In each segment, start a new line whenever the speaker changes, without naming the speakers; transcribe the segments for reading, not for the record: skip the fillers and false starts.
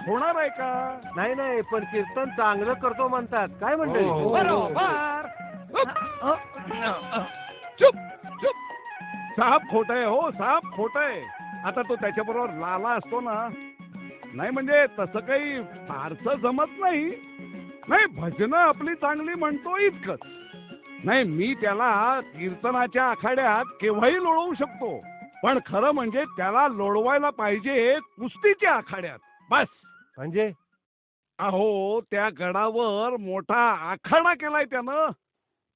होणार आहे का?
नाही नाही, पण कीर्तन चांगलं करतो म्हणतात. काय म्हणते?
बरोबर. चुप चुप. साप खोट आहे हो, साप खोट आहे. आता तो त्याच्याबरोबर लाला असतो ना, नाही म्हणजे तसं काही फारसं जमत नाही. नाही, भजनं आपली चांगली म्हणतो इतकंच. नाही, मी त्याला कीर्तनाच्या आखाड्यात केव्हाही लोळवू शकतो, पण खरं म्हणजे त्याला लोळवायला पाहिजे कुस्तीच्या आखाड्यात. बस.
म्हणजे
अहो, त्या गडावर मोठा आखाडा केलाय त्यानं.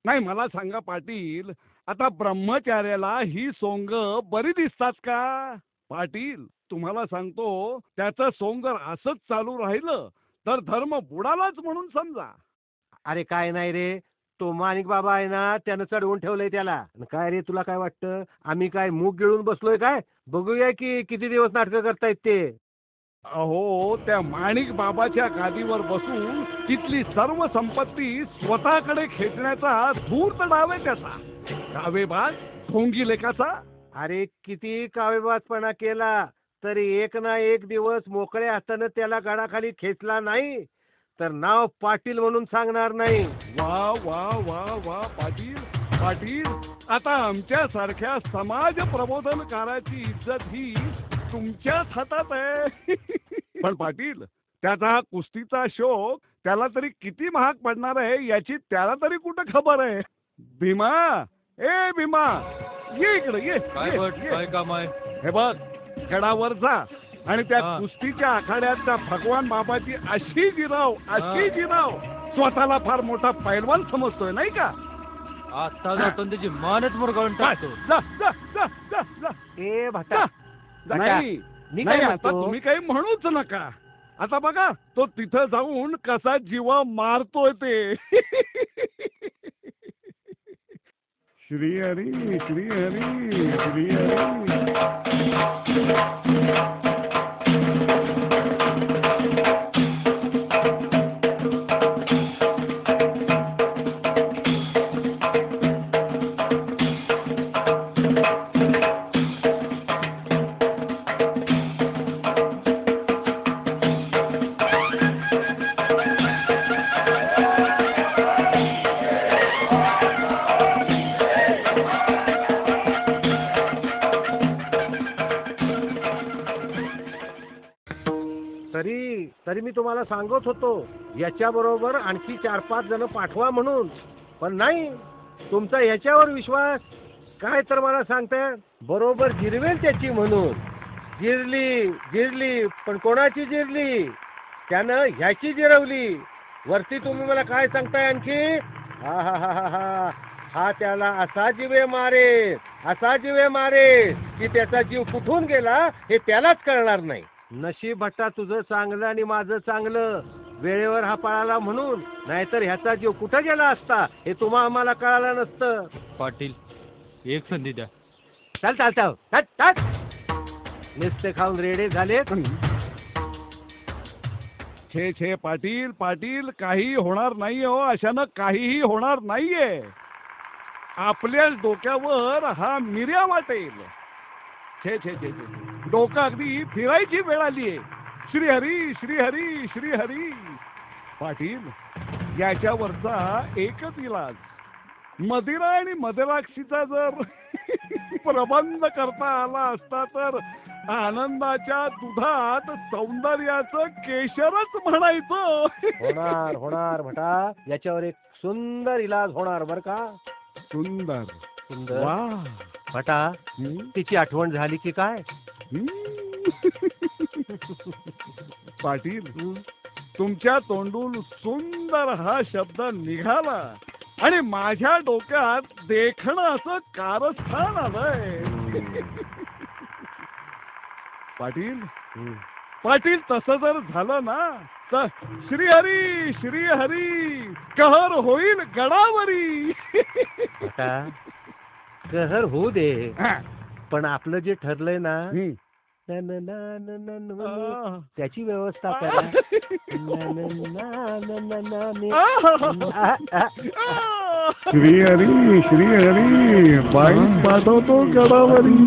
नाही, मला सांगा पाटील, आता ब्रह्मचार्याला ही सोंग बरी दिसतात का? पाटील, तुम्हाला सांगतो, त्याचं सोंगर असंच चालू राहिलं तर धर्म बुडालाच म्हणून समजा.
अरे काय नाही रे, तो माणिक बाबा आहे ना, त्यानं चढवून ठेवलंय त्याला. आणि काय रे, तुला काय वाटतं आम्ही काय मूग गिळून बसलोय काय? बघूया की किती दिवस नाटकं करतायत ते.
अहो, त्या माणिक बाबाच्या गादीवर बसून तिथली सर्व संपत्ती स्वतःकडे खेचण्याचा धूर्त डाव आहे त्याचा. कावेबाज, ढोंगी लेकाचा.
अरे किती कावेबाजपणा केला तरी एक ना एक दिवस मोकळ्या हातानं त्याला गडाखाली खेचला नाही तर नाव पाटील म्हणून सांगणार नाही.
वा वा वा वा पाटील, पाटील, आता आमच्या सारख्या समाज प्रबोधनकाराची इज्जत ही तुमच्याच हातात आहे. पण पाटील, त्याचा हा कुस्तीचा शौक त्याला तरी किती महाग पडणार आहे याची त्याला तरी कुठं खबर आहे? भीमा, ए भीमा, ये इकडे ये.
काय काम आहे?
हे बघ, गडावर जा आणि त्या कुस्तीच्या आखाड्यात त्या भगवान बाबाची अशी जिराव स्वतःला फार मोठा पैलवान समजतोय नाही का?
आता जातो त्याची मानच मुरगाळून टाकतो.
जा जा जा जा जा.
ए भटा,
नाही
मी
नाही,
काय
आता
म्हणतो?
तुम्ही काही म्हणूच नका. आता बघा तो तिथं जाऊन कसा जीवा मारतोय ते. श्री हरी श्री हरी श्री हरी.
तरी मी तुम्हाला सांगत होतो याच्याबरोबर आणखी 4-5 जण पाठवा म्हणून, पण नाही. तुमचा याच्यावर विश्वास काय तर मला सांगताय बरोबर जिरवेल त्याची म्हणून. जिरली पण कोणाची जिरली? त्यानं ह्याची जिरवली. वरती तुम्ही मला काय सांगताय आणखी? हा हा हा हा हा त्याला असा जीवे मारे की त्याचा जीव कुठून गेला हे त्यालाच कळणार नाही. नशीब भट्टा तुझं चांगलं आणि माझं चांगलं, वेळेवर हा पळाला म्हणून, नाहीतर ह्याचा जीव कुठं गेला असता हे तुम्हा आम्हाला कळालं नसतं.
पाटील, एक संधी द्या.
चल नुसते खाऊन रेडे झाले.
छे पाटील, पाटील, काही होणार नाहीये हो, अशानं काहीही होणार नाहीये. आपल्या डोक्यावर हा मिऱ्या वाटेल. छे छे छे छे, डोकं अगदी फिरायची वेळ आलीये. श्री हरी श्री हरी श्री हरी. पाटील, याच्यावरचा एकच इलाज, मदिरा आणि मदिराक्षीचा जर प्रबंध करता आला असता तर आनंदाच्या दुधात सौंदर्याचं केशरच म्हणायचं.
होणार भटा, याच्यावर एक सुंदर इलाज होणार बर का.
सुंदर वा
भटा, तिची आठवण झाली की काय?
पाटील, तुमच्या तोंडून सुंदर हा शब्द निघाला आणि माझ्या डोक्यात देखणं असं कारस्थान आलंय. पाटील, तसं जर झालं ना तर श्रीहरी श्रीहरी कहर होईल गडावरी.
कहर होऊ दे, पण आपलं जे ठरलंय ना त्याची व्यवस्था करा.
श्रीहरी श्रीहरी बाई पाठवतो गडावरी.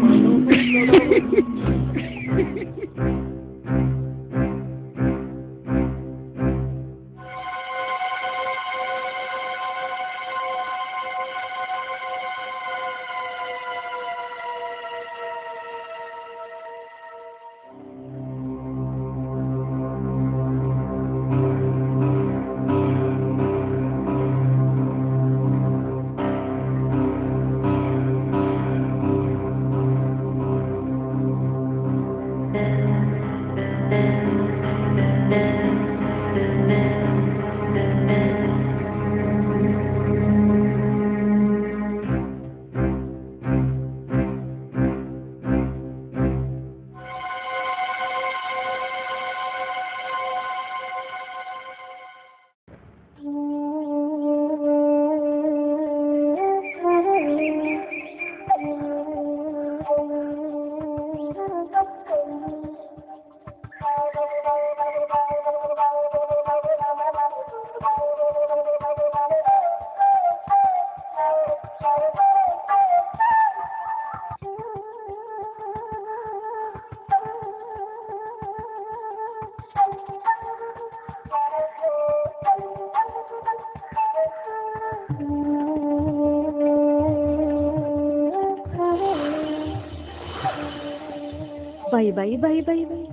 बाई बाई बाई बाई,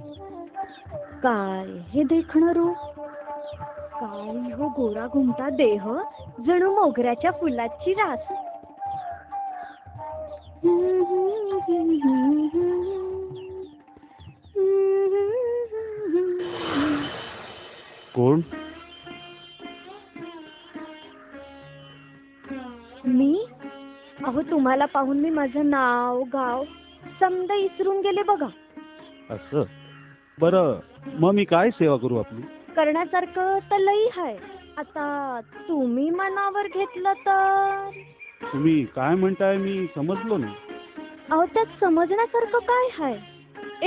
काय हे देखणं रूप, काय हो गोरा घुमटा देह, जणू मोगऱ्याच्या फुलाची रास.
कोण?
मी? अहो तुम्हाला पाहून मी माझं नाव गाव समद इसरून गेले बघा.
असं? बरं, मग मी काय सेवा करू आपली?
करण्यासारखं तर लई आहे. आता तुम्ही मनावर घेतलं तर.
तुम्ही काय म्हणताय मी समजलो नाही.
अहो त्यात समजण्यासारखं काय आहे?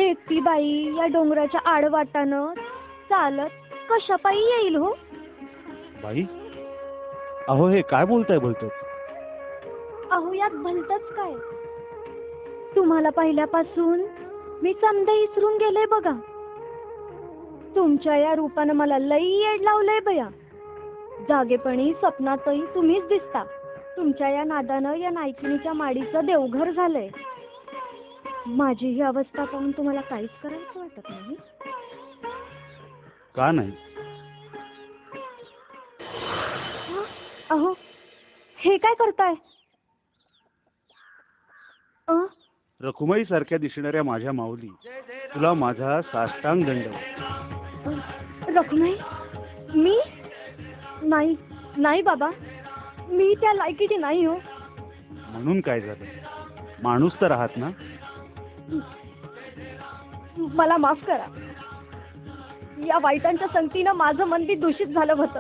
एकटी बाई या डोंगराच्या आडवाटानं चालत कशा पायी येईल हो?
बाई, अहो हे काय बोलताय बोलतात?
अहो यात भलतच काय? तुम्हाला पाहिल्यापासून मी समद इसरून गेले बघा. तुमच्या या रूपानं मला लई येड लावलंय बया. जागेपणी स्वप्नातही तुम्हीच दिसता. तुमच्या या नादानं या नायकिनीच्या माडीचं देवघर झालंय. माझी ही अवस्था पाहून तुम्हाला काहीच करायचं वाटत नाही?
का नाही?
अहो हे काय करताय?
रखुमाई सारख्या दिसणाऱ्या माझ्या माऊली, तुला माझा साष्टांग दंड.
रखुमाई? मी? नाही नाही बाबा, मी त्या लायकीची नाही हो.
म्हणून काय झालं? माणूस तर आहात ना?
मला माफ करा. या वाईटांच्या संगतीनं माझं मन बी दूषित झालं होतं.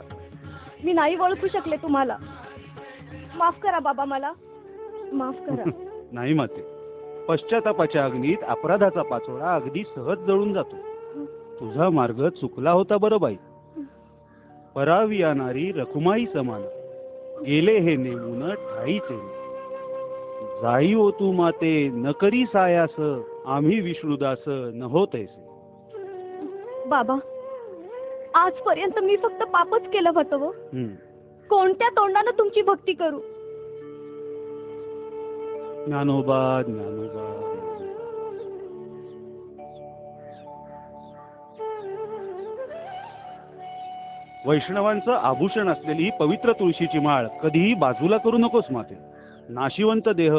मी नाही ओळखू शकले तुम्हाला. माफ करा बाबा, मला माफ करा.
नाही माते, पश्चातापाच्या अग्नीत अपराधाचा पाचोळा अगदी सहज जळून जातो. तुझा मार्ग चुकला होता बरं बाई. परावी येणारी रखुमाई समान गेले हे नेमून ठाईचे. जाई ओ तू माते न करी सायास, आम्ही विष्णुदास न होत ऐसे.
बाबा, आजपर्यंत मी फक्त पापच केलं होतं हो. कोणत्या तोंडानं तुमची भक्ती करू?
ज्ञानोबा ज्ञानोबा. वैष्णवांचं आभूषण असलेली पवित्र तुळशीची माळ कधीही बाजूला करू नकोस माते. नाशिवंत देह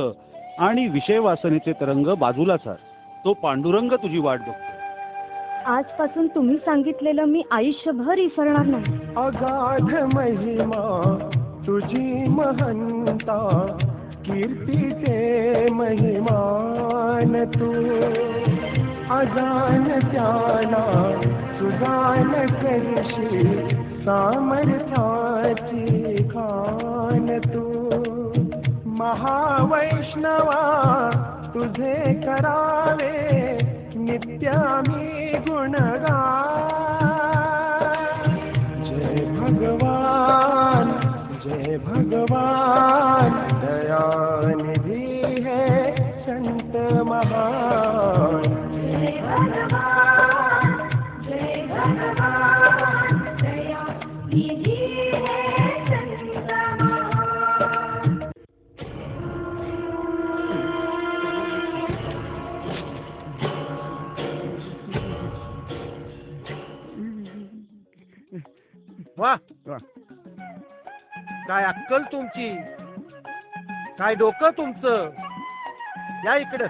आणि विषय वासनेचे तरंग बाजूला सार. तो पांडुरंग तुझी वाट बघतो.
आजपासून तुम्ही सांगितलेलं मी आयुष्यभर विसरणार नाही.
अगाध महिमा तुझी महंता, कीर्तीचे महिमान तू. अजान त्याला सुजान करशी, सामर्थ्याची खान तू. महावैष्णवा तुझे करावे नित्यामी गुणगान. जय भगवान जय भगवान, दयानिधि है संत महान.
जय भगवान जय भगवान, दयानिधि है संत महान.
वा, काय अक्कल तुमची, काय डोकं तुमचं. या इकडं.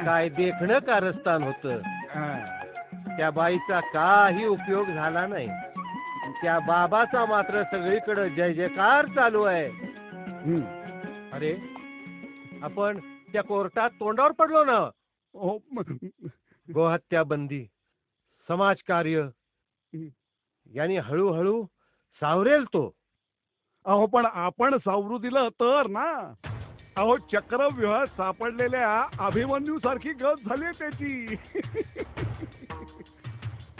काय देखणं कारस्थान होतं. त्या बाईचा काही उपयोग झाला नाही. त्या बाबाचा मात्र सगळीकडे जय जयकार चालू आहे. अरे, आपण त्या कोर्टात तोंडावर पडलो ना. गोहत्या बंदी, समाजकार्य यांनी हळूहळू सावरेल तो.
अहो पण आपण सावरू दिलं तर ना. अहो चक्रव्यूहात सापडलेल्या अभिमन्यू सारखी गत झाली त्याची.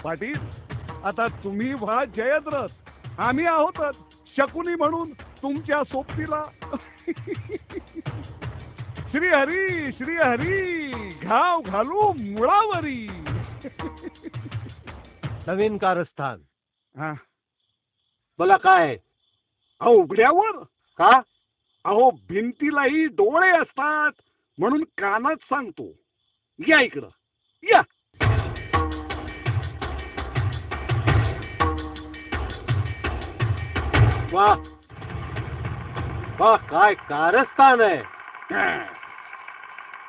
पाटील, आता तुम्ही व्हा जयद्रथ, आम्ही आहोतच शकुनी म्हणून तुमच्या सोबतीला. श्रीहरी श्रीहरी, घाव घालू मुळावरी.
नवीन कारस्थान.
हा,
बोला काय?
अहो उघड्यावर
का?
अहो भिंतीलाही डोळे असतात म्हणून कानात सांगतो. या इकडं या.
वा वा, काय कारस्थान आहे.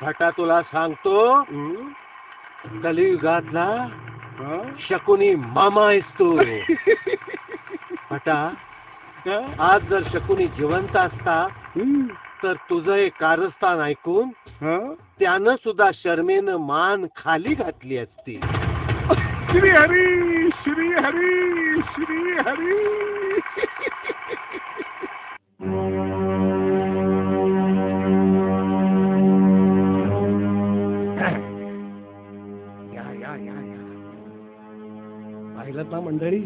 भटा तुला सांगतो, कलियुगातला शकुनी मामा आहेस तू. भटा, आज जर शकुनी जिवंत असता तर तुझं हे कारस्थान ऐकून त्यानं सुद्धा शर्मेनं मान खाली घातली असती.
श्री हरी श्री हरी श्री हरी. या या या या. पाहिलं ना मंडळी,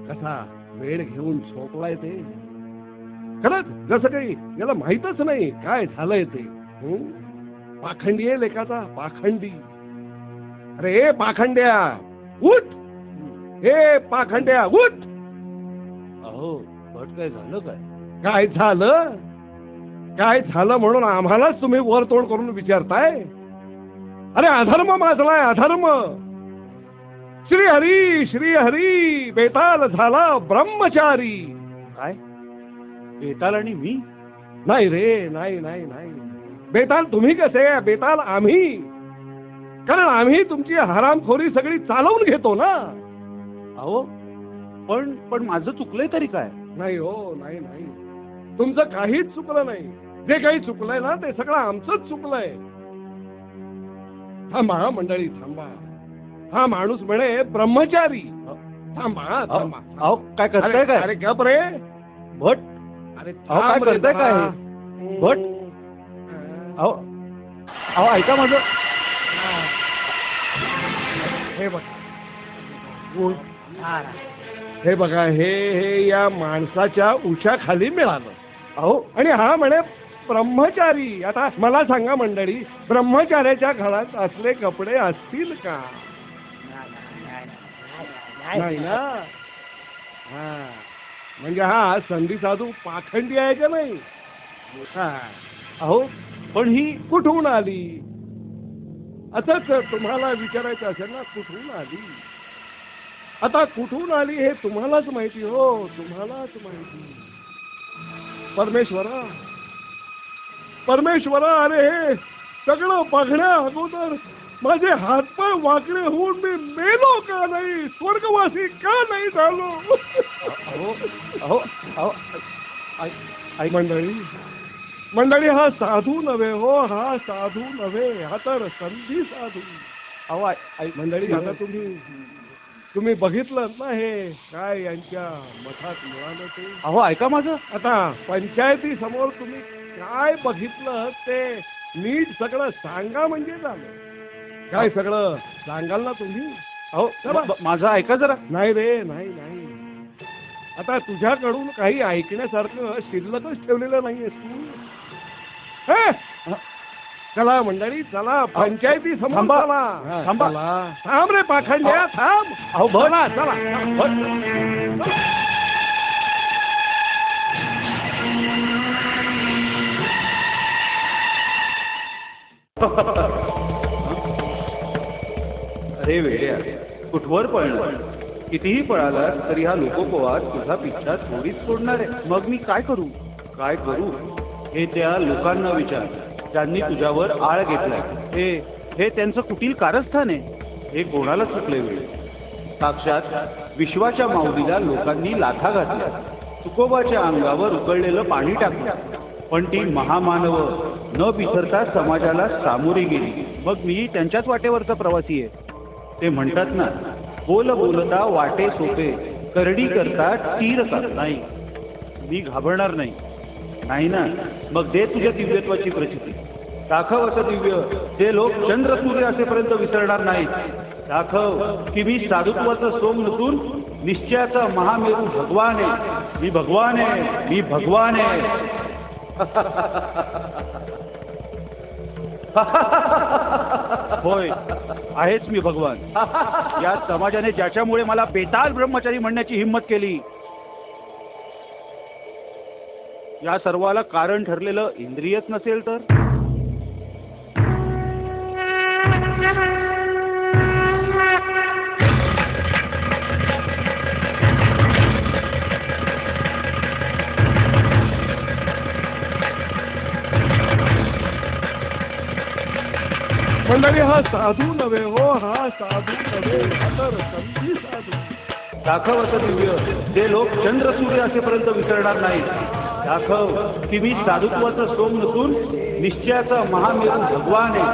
कसा वेळ घेऊन झोपलाय ते. खरंच जसं काही याला माहीतच नाही काय झालंय ते. पाखंडी आहे लेकाचा, पाखंडी. अरे पाखंड्या उठ, हे पाखंड्या उठ.
अहो भट काय झालं काय?
काय झालं, काय झालं म्हणून आम्हालाच तुम्ही वर तोंड करून विचारताय. अरे अधर्म माजलाय, अधर्म. श्री हरी श्री हरी, बेताल झाला ब्रह्मचारी.
काय बेताल आणि मी?
नाही रे, नाही नाही नाही. बेताल तुम्ही कसे, बेताल आम्ही. कारण आम्ही तुमची हरामखोरी सगळी चालवून घेतो ना.
अहो पण माझं चुकलंय तरी काय?
नाही हो, नाही नाही, तुमचं काहीच चुकलं नाही. जे काही चुकलंय ना ते सगळं आमचंच चुकलंय. थांबा मंडळी, थांबा. हा माणूस म्हणे ब्रह्मचारी. थांबा थांबा.
अहो काय करताय काय?
अरे गप रे
भट.
अरे
अहो काय
थांब रे
करताय काय?
जरा.
भट. अहो ऐका माझं.
हे बघा, हे बघा, हे या माणसाच्या उशाखाली मिळालं.
अहो
आणि हा म्हणे ब्रह्मचारी. आता मला सांगा मंडळी, ब्रह्मचार्याच्या घरात असले कपडे असतील का? नाही ना. हा म्हणजे हा संधी साधू पाखंडी आहे का नाही?
अहो
पण ही कुठून आली असंच तुम्हाला विचारायचं असेल ना, कुठून आली. आता कुठून आली हे तुम्हालाच माहिती हो, तुम्हालाच माहिती. परमेश्वरा, परमेश्वरा, अरे हे सगळं बघण्या अगोदर माझे हातपाय वाकडे होऊन मी मेलो का नाही, स्वर्गवासी का नाही झालो.
अहो अहो अहो
मंडळी, मंडळी, हा साधू नव्हे हो, हा साधू नव्हे, हा तर संधी साधू.
अहो
मंडळी, आता तुम्ही बघितलं ना हे काय यांच्या मठात मिळालं ते.
अहो ऐका माझं.
आता पंचायती समोर तुम्ही काय बघितलं ते नीट सगळं सांगा म्हणजे झालं. काय सगळं सांगाल ना तुम्ही?
अहो माझं ऐका जरा.
नाही रे, नाही नाही. आता तुझ्याकडून काही ऐकण्यासारखं शिल्लकच ठेवलेलं नाहीये तू. चला मंडळी, चला पंचायती समोर
थांबा.
चला.
थांबा.
चला. थांब रे पाखंड्या, थांब.
अहो
चला चला.
अरे वेड्या, कुठवर पळणार? कितीही पळाला तरी हा लोकोपवाद तुझा पिच्छा थोडीच सोडणार आहे. मग मी काय करू? काय करू हे त्या लोकांना विचार, ज्यांनी तुझ्यावर आळ घेतलाय. हे त्यांचं कुटील कारस्थान आहे. हे कोणाला चुकले वेळ. साक्षात विश्वाच्या माऊलीला लोकांनी लाथा घातल्या, तुकोबाच्या अंगावर उकळलेलं पाणी टाकलं. पण ती महामानव न बिथरता समाजाला सामोरी गेली. मग मी त्यांच्याच वाटेवरचा प्रवासी आहे. ते म्हणतात ना, बोल बोलता वाटे सोपे, करडी करता तीर कर. नाही, मी घाबरणार नाही. नाही ना, मग दे तुझ्या दिव्यत्वाची प्रचिती. दाखव असं दिव्य, ते लोक चंद्र सूर्य असेपर्यंत विसरणार नाहीत. दाखव की मी साधुत्वाचं सोम नसून निश्चयाचा महामेरू भगवान आहे. मी भगवान आहे, मी भगवान आहे.
होय, आहेच मी भगवान. या समाजाने ज्याच्यामुळे मला बेताल ब्रह्मचारी म्हणण्याची हिंमत केली
या सर्वाला कारण ठरलेलं इंद्रियच नसेल तर?
मंडळी, हा साधू नव्हे हो, हा साधू नव्हे, हा तर संधी साधू.
दाखव असं दिव्य जे लोक चंद्र सूर्य असेपर्यंत विसरणार नाहीत. दाखव की मी साधुत्वाचं सोम नसून निश्चयाचा महामेरू भगवान आहे.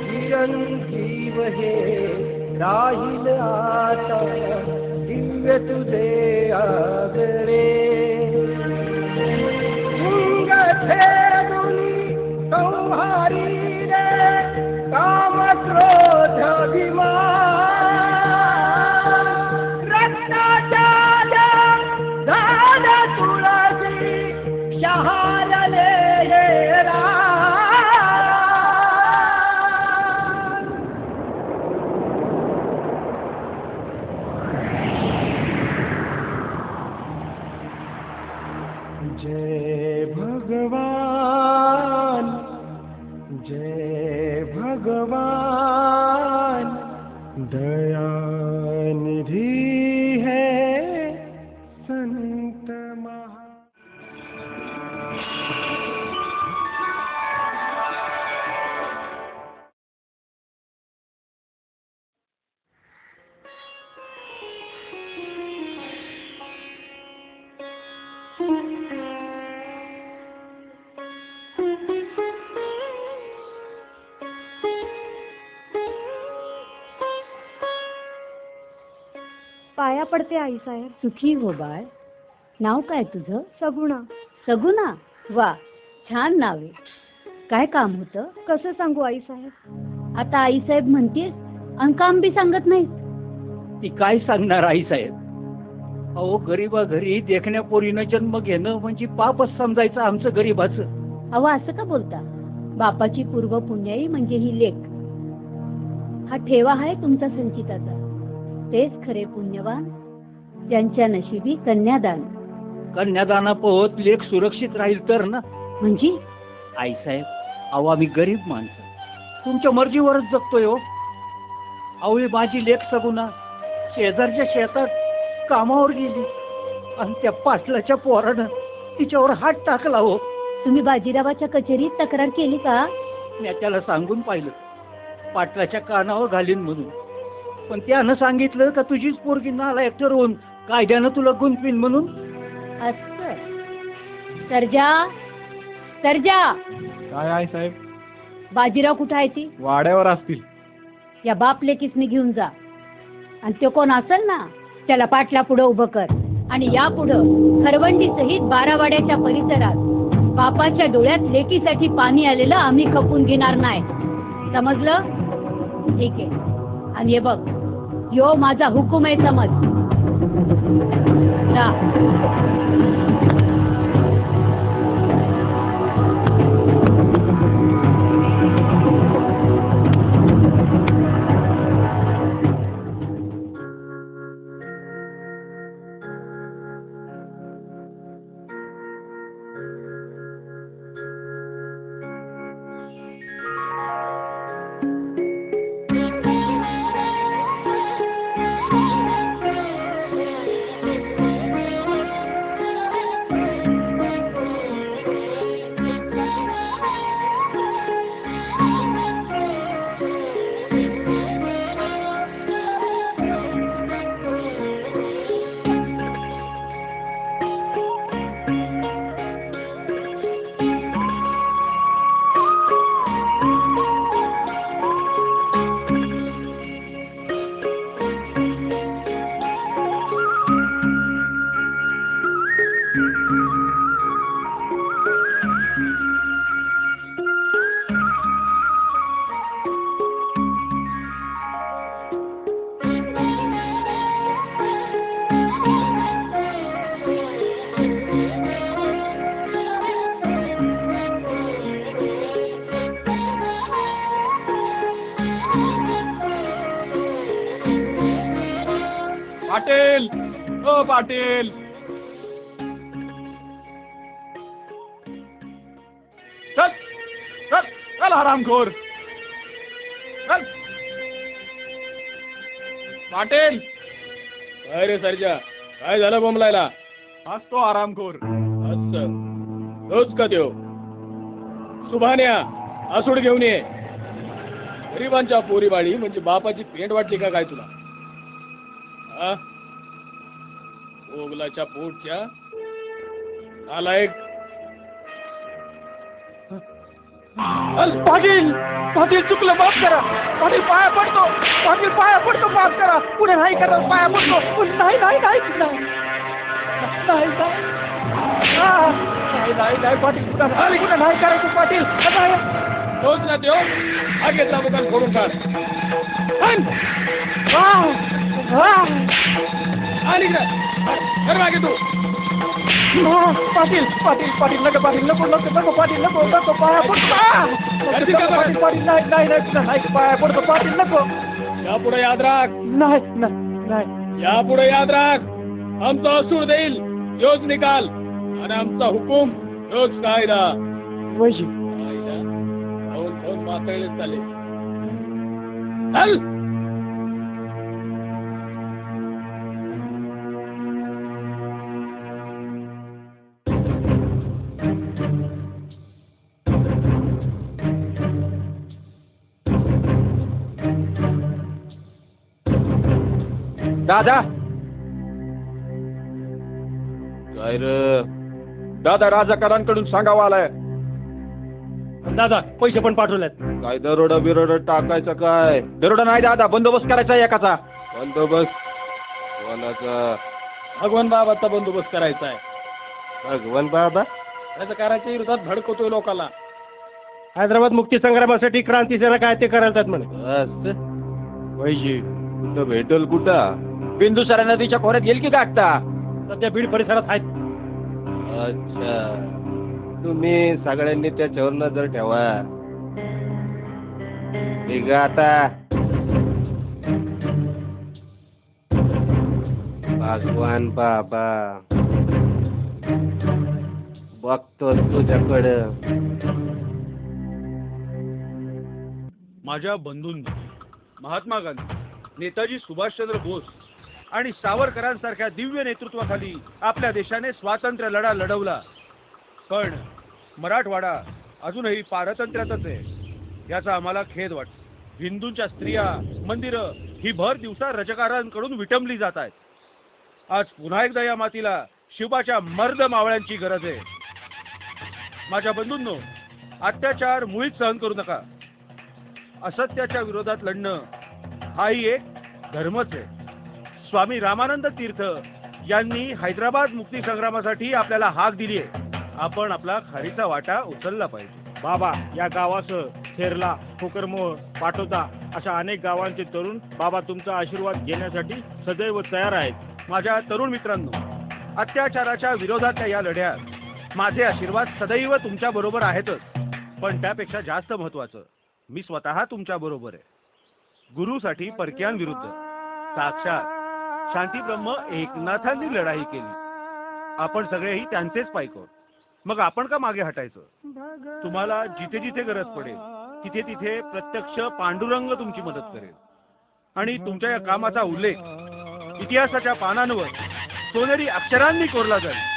चिरंजीव हे राहील आता दिव्य तुझे आगरे. लिंग छेदुनी संहारी रे काम क्रोध अभिमान. रत्नाच्या झाड तुळसी शहारले हे राम. जय भगवान, जय भगवान, दया निधि है संत महा.
पाया पडते आई साहेब.
सुखी हो बाळ. नाव काय तुझं?
सगुणा.
सगुणा? वा, छान नाव आहे. काय काम होतं?
कसं सांगू आई साहेब?
आता आईसाहेब म्हणतेस आणि काम बी सांगत नाहीत.
ती काय सांगणार आई साहेब? अहो, गरीबा घरी देखण्या पोरीनं जन्म घेणं म्हणजे पापच समजायचं आमचं गरीबाचं.
अहो, असं का बोलता? बापाची पूर्व पुण्याई म्हणजे ही लेक. हा ठेवा आहे तुमचा संचिताचा. तेच खरे पुण्यवान ज्यांच्या नशिबी कन्यादान.
कन्यादानापोत लेख सुरक्षित राहील तर ना.
म्हणजे
आई साहेब, अहो आम्ही गरीब माणसं तुमच्या मर्जीवरच जगतोय हो. अहो, ही माझी लेख सगुना शेजारच्या शेतात कामावर गेली आणि त्या पाटलाच्या पोरानं तिच्यावर हात टाकला हो.
तुम्ही बाजीरावाच्या कचेरीत तक्रार केली का?
मी त्याला सांगून पाहिलं पाटलाच्या कानावर घालीन म्हणून, पण त्यानं सांगितलं का तुझीच पोरगी नालायक ठरवून कायद्यानं तुला गुंतवीन म्हणून.
असं. सर्जा, सर्जा,
काय आहे साहेब?
बाजीराव कुठं आहे ती?
वाड्यावर असतील.
या बाप लेकीसनी घेऊन जा आणि तो कोण असेल ना त्याला पाटला पुढं उभं कर आणि या पुढं खरवंडी सहित 12 वाड्याच्या परिसरात बापाच्या डोळ्यात लेकीसाठी पाणी आलेलं आम्ही खपून घेणार नाही. समजलं? ठीक आहे. आणि हे बघ, यो माझा हुकूम आहे, समज. जा.
पाटील, ओ पाटील, आरामखोर. चल.
पाटील काय रे सरजा, काय झालं बोंबलायला?
हाच तो आरामखोर.
असं तोच का देव? सुभान्या आसूड घेऊन ये. गरिबांच्या पोरीबाळी म्हणजे बापाची पेंट वाटली का काय तुला? हा? ओगलाच्या पोटच्या नालायक.
पाटील पाटील चुकलं, माफ करा. पाटील पाया पडतो, पाटील पाया पडतो, माफ करा. पुढे नाही करा, पाया पडतो. नाही नाही नाही नाही नाही नाही नाही पाटील, कुठं नाही करायचं पाटील.
तोच ना देव. आगे दुकान फोडून काढ. आली कर मागे तू.
पाटील पाटील पाटील नको, पाटील नको नको नको, पाटील नको नको, पाया पडतो. पाटील पाटील नाही नाही नाही नाही, पाया पडतो पाटील, नको.
यापुढे याद राख.
नाही नाही नाही.
यापुढे याद राख. आमचा असूर देईल योच निकाल आणि आमचा हुकूम योच कायदा.
वैशी
खाऊन मातळले चाले. चल.
दादा काय रे दादा, राजाकारांकडून सांगावं आलाय.
दादा पैसे पण पाठवलेत.
काय दरोडा बिरोडा टाकायचं? काय दरोडा नाही दादा, बंदोबस्त करायचा एकाचा. बंदोबस्त कोणाचा?
भगवान बाबाचा बंदोबस्त करायचा आहे.
भगवान बाबा
राजकाराच्या विरोधात भडकवतोय लोकांना.
हैदराबाद मुक्ती संग्रामासाठी क्रांती सेना काय ते करायला म्हणे.
वैशी कुठं भेटल? कुठं? बिंदुसारा नदीच्या खोऱ्यात येईल की गाठता?
सध्या बीड परिसरात आहेत.
अच्छा, तुम्ही सगळ्यांनी त्याच्यावर नजर ठेवा. ठीक आहे आता. भगवान बाबा बघतो तुझ्याकडं.
माझ्या बंधूंनी महात्मा गांधी, नेताजी सुभाषचंद्र बोस आणि सावरकरांसारख्या दिव्य नेतृत्वाखाली आपल्या देशाने स्वातंत्र्य लढा लढवला. पण मराठवाडा अजूनही पारतंत्र्यातच आहे, याचा आम्हाला खेद वाटतो. हिंदूंच्या स्त्रिया, मंदिरं ही भर दिवसा रजकारांकडून विटंबली जात आहेत. आज पुन्हा एकदा या मातीला शिवबाच्या मर्द मावळ्यांची गरज आहे. माझ्या बंधूंनो, अत्याचार मुळीच सहन करू नका. असत्याच्या विरोधात लढणं हाही एक धर्मच आहे. स्वामी रामानंद तीर्थ यांनी हैदराबाद मुक्ती संग्रामासाठी आपल्याला हाक दिली आहे. आपण आपला खारीचा वाटा उचलला पाहिजे.
बाबा या गावासह थेरला, कोकरमोळ, पाटोदा अशा अनेक गावांचे तरुण बाबा तुमचा आशीर्वाद घेण्यासाठी सदैव तयार आहेत.
माझ्या तरुण मित्रांनो, अत्याचाराच्या विरोधातल्या या लढ्यात माझे आशीर्वाद सदैव तुमच्या बरोबर आहेतच. पण त्यापेक्षा जास्त महत्वाचं, मी स्वतः तुमच्या बरोबर आहे. गुरुसाठी परक्यांविरुद्ध साक्षात शांतीब्रह्म एकनाथांनी लढाई केली. आपण सगळेही त्यांचेच पायकोट. मग आपण का मागे हटायचं? तुम्हाला जिथे जिथे गरज पडेल तिथे तिथे प्रत्यक्ष पांडुरंग तुमची मदत करेल. आणि तुमच्या या कामाचा उल्लेख इतिहासाच्या पानांवर सोनेरी अक्षरांनी कोरला जाईल.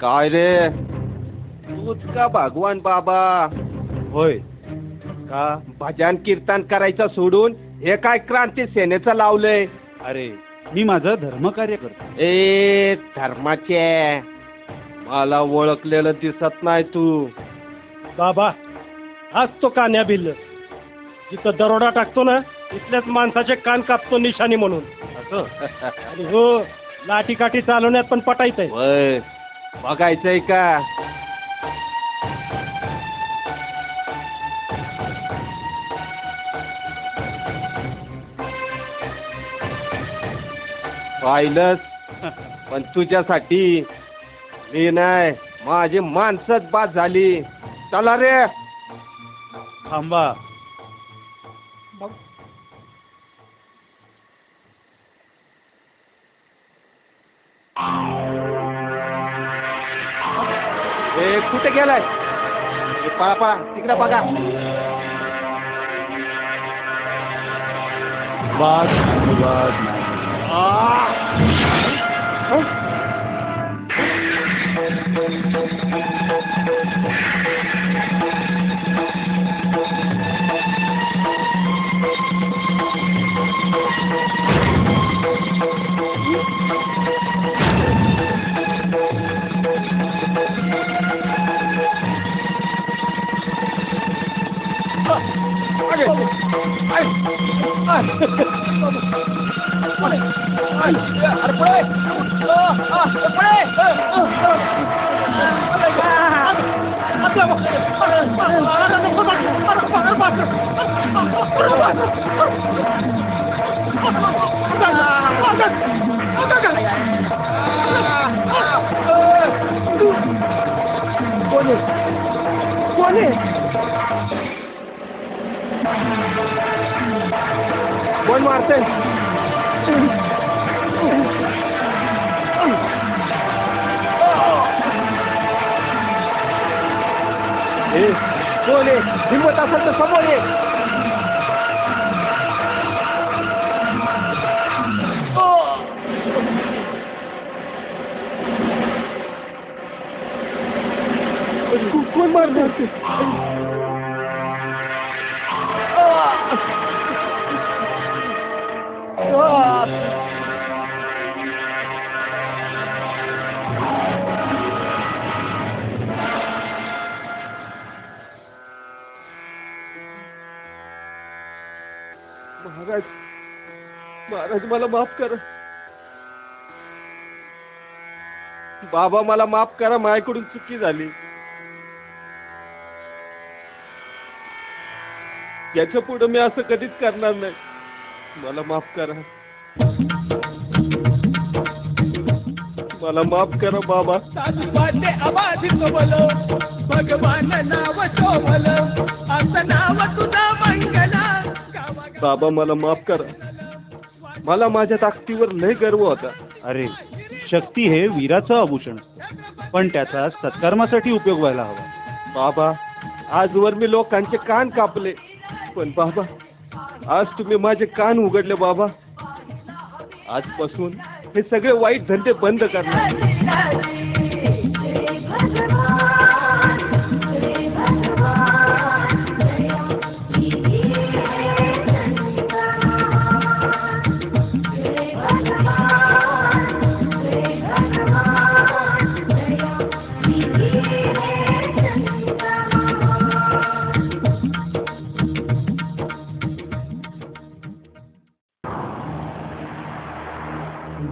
काय रे तूच का भगवान बाबा?
होय.
का भजन कीर्तन करायचं सोडून हे काय क्रांती सेनेचं लावलंय?
अरे मी माझं धर्मकार्य करतो.
ए धर्माचे मला ओळखलेलं दिसत नाही तू.
बाबा आज तो कान्या भिल्ल जिथं दरोडा टाकतो ना इथल्याच माणसाचे कान कापतो निशाणी म्हणून.
असं
आणि हो लाठी काठी चालवण्यात पण पटायचंय.
वय बघायचंय का? पाहिलंच पण तुझ्यासाठी मी नाही माझी माणसंच बाद झाली. चला रे.
थांबा.
ए कुठे गेलाय? ए, पळा पळा तिकडे बघा.
वाद विवाद नाही.
कोण मारतंय? कोण आहे? हिंमत असेल तर समोर ये. कोण मारतंय? महाराज महाराज मला माफ करा. बाबा मला माफ करा. माझ्याकडून चुकी झाली. याच्या पुढे मी असं कधीच करणार नाही. मला माफ करा. मला माफ करा बाबा.
भगवान नाव शोभल असं नाव तुझं मंगला.
बाबा मला माफ करा. मला माझ्या ताकदीवर लय गर्व होता.
अरे शक्ती हे वीराचं आभूषण असतं, पण त्याचा सत्कर्मासाठी उपयोग व्हायला हवा.
बाबा आजवर मी लोकांचे कान कापले, पण बाबा आज तुम्ही माझे कान उघडले. बाबा आजपासून हे सगळे वाईट धंदे बंद करणार.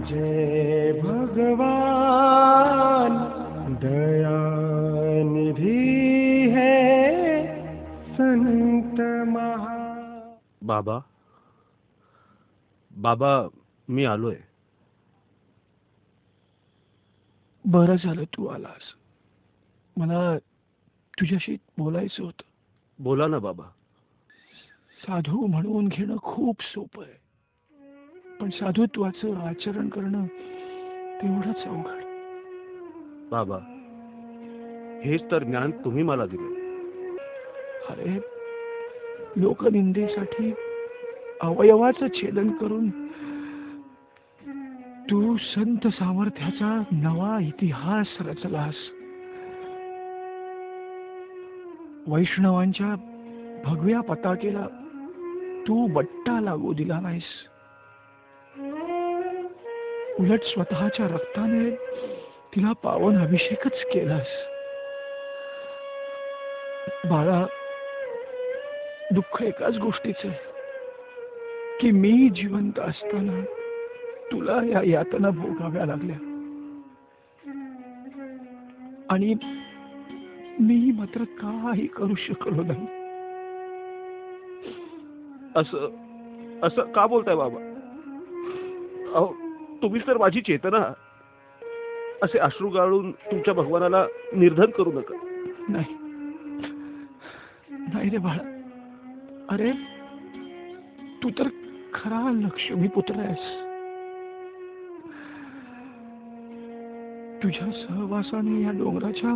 जय भगवान दयानिधि है संत महा.
बाबा बाबा मी आलोय.
बरं झालं तू आलास. मला तुझ्याशी बोलायचं होतं.
बोला ना बाबा.
साधू म्हणून घेणं खूप सोपं आहे, पण साधुत्वाचं आचरण करणं तेवढंच अवघड.
बाबा हेच तर ज्ञान तुम्ही मला दिले.
अरे लोकनिंदेसाठी अवयवाचं छेदन करून
तू संत सामर्थ्याचा नवा इतिहास रचलास. वैष्णवांच्या भगव्या पताकेला तू बट्टा लागू दिला नाहीस. उलट स्वतःच्या रक्ताने तिला पावन अभिषेकच केलास. बाळा, दुःख एकाच गोष्टीचं की मी जिवंत असताना तुला या यातना भोगाव्या लागल्या आणि मी मात्र काही करू शकलो नाही.
असं असं का बोलताय बाबा? अहो, तुम्हीच तर माझी चेतना. असे अश्रू गाळून तुमच्या भगवानाला निर्धन करू नका.
नाही नाही रे बाळा. अरे तू तर खरा लक्ष्मी पुत्र आहेस. तुझ्या सहवासाने या डोंगराच्या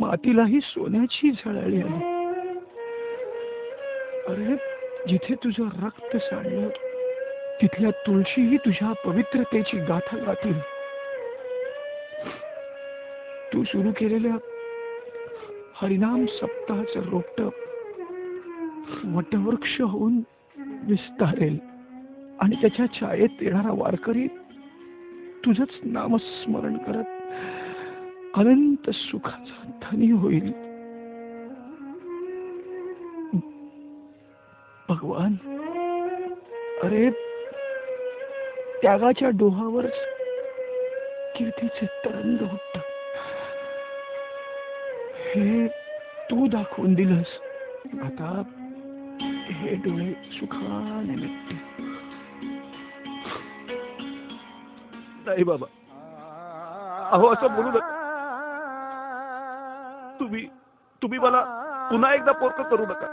मातीलाही सोन्याची झळाळी आली. अरे जिथे तुझं रक्त सांडलं तिथल्या तुळशीही तुझ्या पवित्रतेची गाथा गातील. तू सुरू केलेल्या हरिनाम सप्ताहाचं रोपटं वटवृक्ष होऊन विस्तारेल आणि त्याच्या छायेत येणारा वारकरी तुझंच नामस्मरण करत अनंत सुखाचा धनी होईल. भगवान, अरे त्यागाच्या डोहावर कीर्तीचे तरंग उठतात. हे तू दाखवून दिलंस. आता हे डोळे सुखाने मिटतील.
नाही बाबा, अहो असं बोलू नका. तुम्ही मला पुन्हा एकदा पोरकं करू नका.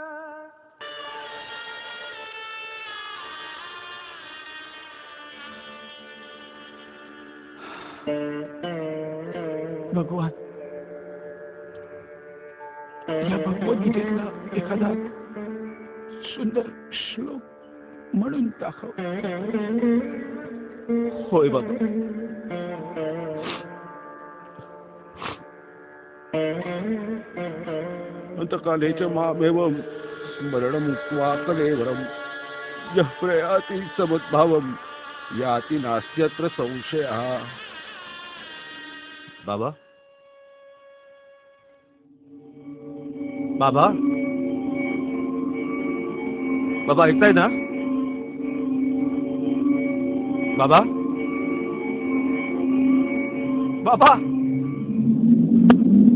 भगवान, या भगवद्गीतेतला एखादा सुंदर श्लोक म्हणून दाखव.
होय बाबा. अंतकालेच मामेवं स्मरणमुक्त्वा कलेवरं यः प्रयाति समद्भावं याति नास्त्यत्र संशयः. बाबा, बाबा, बाबा ऐकताय ना? बाबा, बाबा,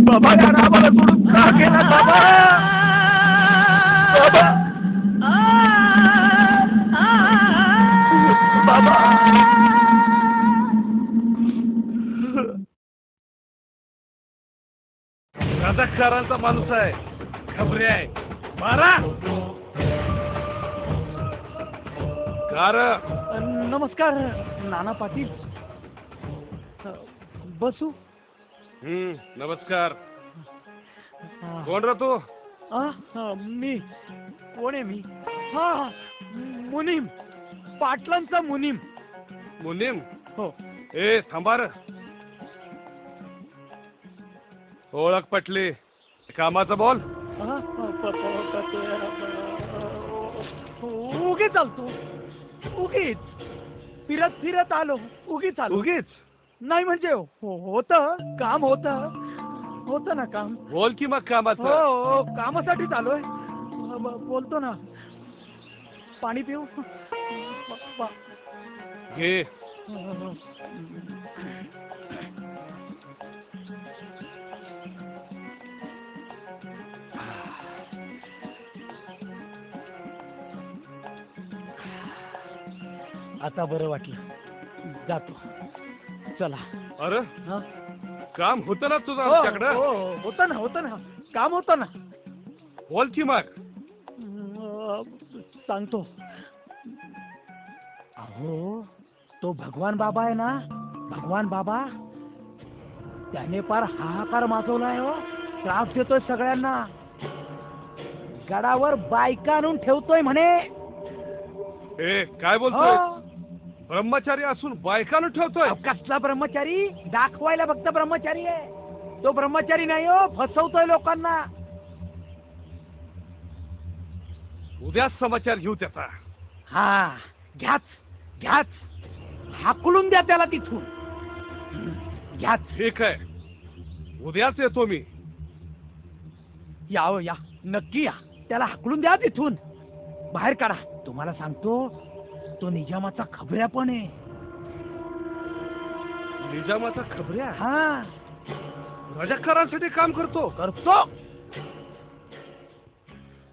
बाबा या नावाला सोडून का गेला बाबा? बाबा, बाबा. राजकारांचा माणूस आहे, खबरे आहे. मारा.
नमस्कार नाना पाटील. बसू.
नमस्कार. कोण रा तू?
मी कोण आहे मी? हा, मुनीम, पाटलांचा मुनीम.
मुनीम?
हो.
ए थांबा रे. ओळख पटली. कामाचं बोल.
उगीच चालतो. उगीच फिरत फिरत आलो. उगीच आलो.
उगीच
नाही म्हणजे होत काम. होत ना काम.
बोल की मग कामाचं.
हो, कामासाठीच आलोय. बोलतो ना. पाणी पिऊ?
घे.
आता बरं वाटलं. जातो. चला.
अरे काम होतं ना तुझं
हो,
आमच्याकडं?
होतं ना. काम होतं ना.
बोल की मग.
सांगतो. अहो, तो भगवान बाबा आहे ना, भगवान बाबा, त्याने पार हाहाकार माजवलाय हो. त्रास देतोय सगळ्यांना. गडावर बायका आणून ठेवतोय म्हणे.
ए काय बोलतोय? ब्रह्मचारी असून बायकानं ठेवतोय.
कसला ब्रह्मचारी? दाखवायला फक्त ब्रह्मचारी आहे. तो ब्रह्मचारी नाही हो, फसवतोय लोकांना.
उद्याच समाचार घेऊ त्याचा.
हा घ्याच घ्याच, हाकलून द्या त्याला तिथून. घ्याच.
ठीक आहे, उद्याच येतो मी.
या हो या, नक्की या. त्याला हाकलून द्या तिथून, बाहेर काढा. तुम्हाला सांगतो, तो निजामाचा खबऱ्या पण आहे.
निजामाचा खबऱ्या?
हा,
रजाकारांसाठी काम करतो.
करतो.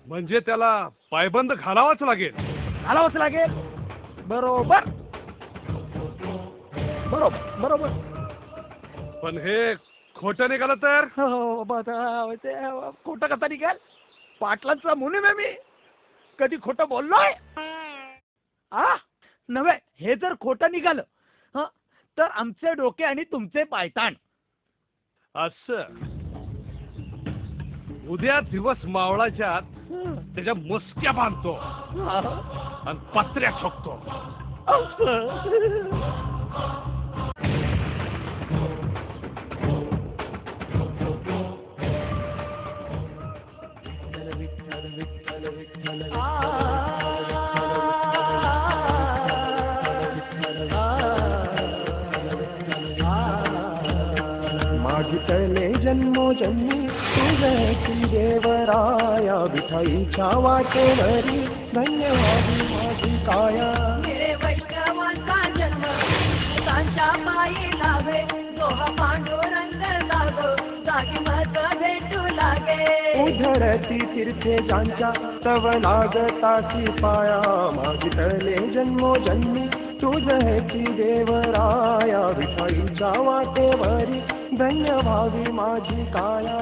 म्हणजे त्याला पायबंद घालावाच लागेल.
घालावंच लागेल. बरोबर बरोबर बरोबर.
पण हे खोटं निघालं तर?
खोटं कसा निघाल? पाटलांचा मुनीम आहे मी. कधी खोटं बोललोय? नव्हे, हे जर खोटं निघालं तर आमचे डोके आणि तुमचे पायताण.
असं उद्या दिवस मावळाच्या आत त्याच्या मुसक्या बांधतो आणि पत्र्या ठोकतो.
मागितले जन्मोजन्मी तुझी देवराया, विठाईच्या वाटेवरी धन्यवादी माझी काया.
वैष्णवांचा जन्म त्यांच्या पायी लावे, दोहा पांडुरंग जागो जागी मत भेटू लागे.
उधळती तीर्थे ज्यांच्या तव लागतासी पाया, मागितले जन्मोजन्मी तुझी देवराया, विठाईच्या वाटेवरी धन्य व्हावी माझी काया.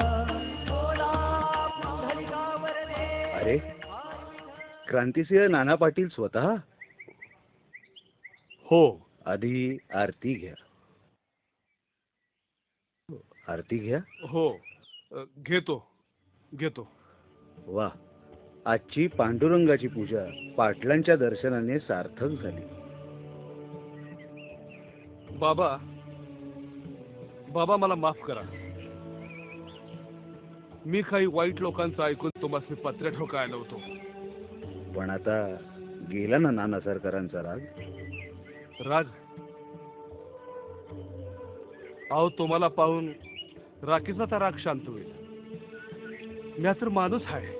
अरे, क्रांतिसिंह नाना पाटील स्वतः?
हो.
आधी आरती घ्या. आरती घ्या.
हो, घेतो घेतो.
वा, आजची पांडुरंगाची पूजा पाटलांच्या दर्शनाने सार्थक झाली.
बाबा बाबा मला माफ करा. मी काही वाईट लोकांचं ऐकून तुम्हाला पत्र्या ठोकायला होतो.
पण आता गेला ना नाना सरकारांचा राग?
राग? अहो, तुम्हाला पाहून राखीचा तर राग शांत होईल. मी तर माणूस आहे.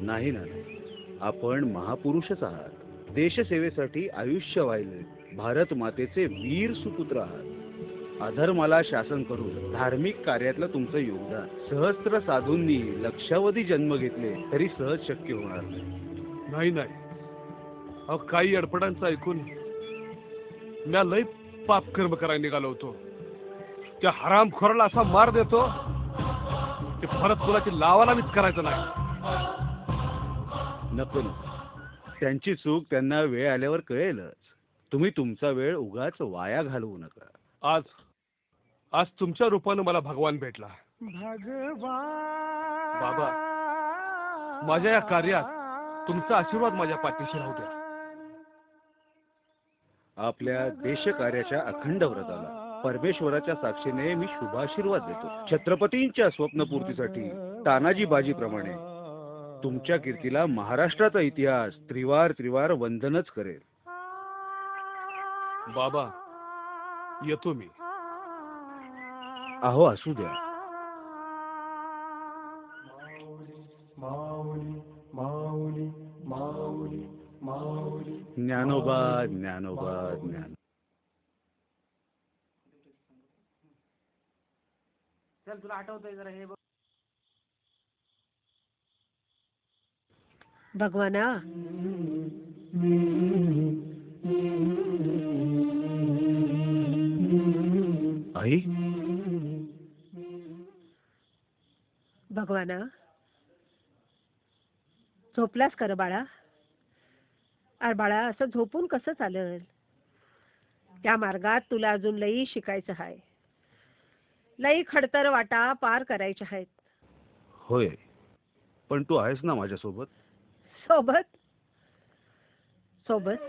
नाही ना, आपण महापुरुषच आहात. देशसेवेसाठी आयुष्य वाहिले भारत मातेचे वीर सुपुत्र आहात. अधर्माला शासन करून धार्मिक कार्यातलं तुमचं योगदान सहस्त्र साधूंनी लक्षावधी जन्म घेतले तरी सहज शक्य होणार
नाही. नाही, अहो, काही अडपडांचं ऐकून मी लय पाप कर्म करायला निघालो होतो. त्या हरामखोराला असा मार देतो की परत तुला लावाला मीच करायचं नाही.
नको नको, त्यांची चूक त्यांना वेळ आल्यावर कळेलच. तुम्ही तुमचा वेळ उगाच वाया घालवू नका.
आज आज तुमच्या रूपानं मला भगवान भेटला. बाबा, माझ्या या कार्यात तुमचा आशीर्वाद माझ्या पाठीशी राहू द्या.
आपल्या देशकार्याच्या अखंड व्रताला परमेश्वराच्या साक्षीने मी शुभाशीर्वाद देतो. छत्रपतींच्या स्वप्नपूर्तीसाठी तानाजी बाजीप्रमाणे तुमच्या कीर्तीला महाराष्ट्राचा इतिहास त्रिवार त्रिवार वंदनच करेल.
बाबा, येतो मी.
अहो, असू द्या. ज्ञानोबा ज्ञानोबा ज्ञान.
चल, तुला आठवतंय जरा हे बघ.
भगवाना,
आई,
भगवाना, झोपलास कर बाळा? अरे बाळा, असं झोपून कसं चालेल? त्या मार्गात तुला अजून लई शिकायचं आहे. लई खडतर वाटा पार करायच्या आहेत.
होय, पण तू आहेस ना माझ्यासोबत?
सोबत
सोबत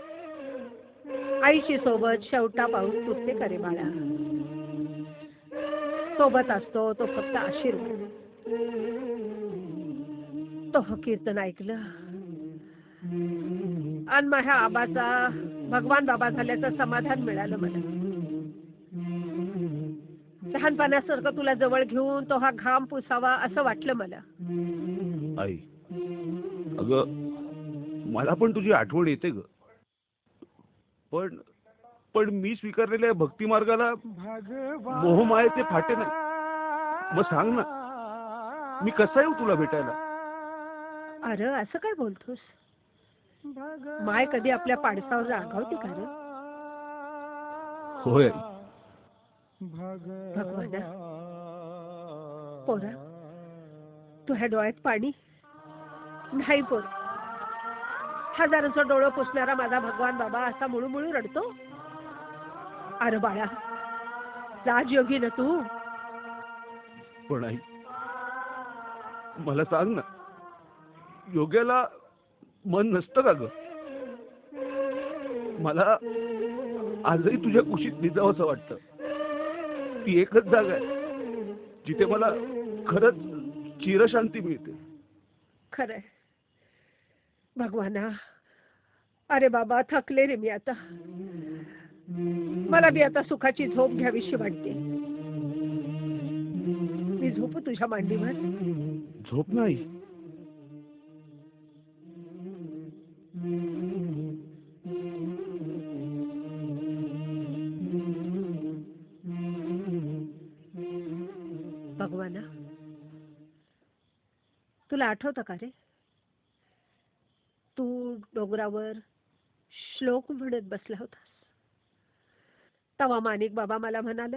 आईची सोबत शेवटा पाऊस पुसते करे बाळा. सोबत असतो तो फक्त आशीर्वाद. तो कीर्तन ऐकलं आणि माझ्या आबाचा भगवान बाबा झाल्याचं समाधान मिळालं मला. लहानपणासारखं तुला जवळ घेऊन तो हा घाम पुसावा असं वाटलं मला.
आई, अगं मला पण तुझी आठवण येते ग. पण पण मी स्वीकारलेल्या भक्ती मार्गाला मोहमायेचे फाटे नाही. मग सांग ना, मी कसा येऊ तुला भेटायला?
अरे असं काय बोलतोस? माय कधी आपल्या पाडसावर रागावते का रे?
होय.
भगवाना, पोरा तुझ्या डोळ्यात पाणी नाही. पोर, हजाराचं डोळं पुसणारा माझा भगवान बाबा असा मुळू रडतो. अरे बाळा, राजयोगी ना तू.
पण आई, मला सांग ना, योग्याला मन नसतं का ग? मला आजही तुझ्या कुशीत निजावं असं वाटतं. ती एकच जागा आहे जिथे मला खरंच चिरशांती मिळते.
खरंय भगवाना. अरे बाबा, थकले रे मी आता. मला बी आता सुखाची झोप घ्यावीशी वाटते. मी झोपू तुझ्या मांडीवर?
झोप नाही,
भगवाना, तुला आठवतं का रे, तू डोंगरावर श्लोक म्हणत बसला होतास. तवा माणिक बाबा मला म्हणाला,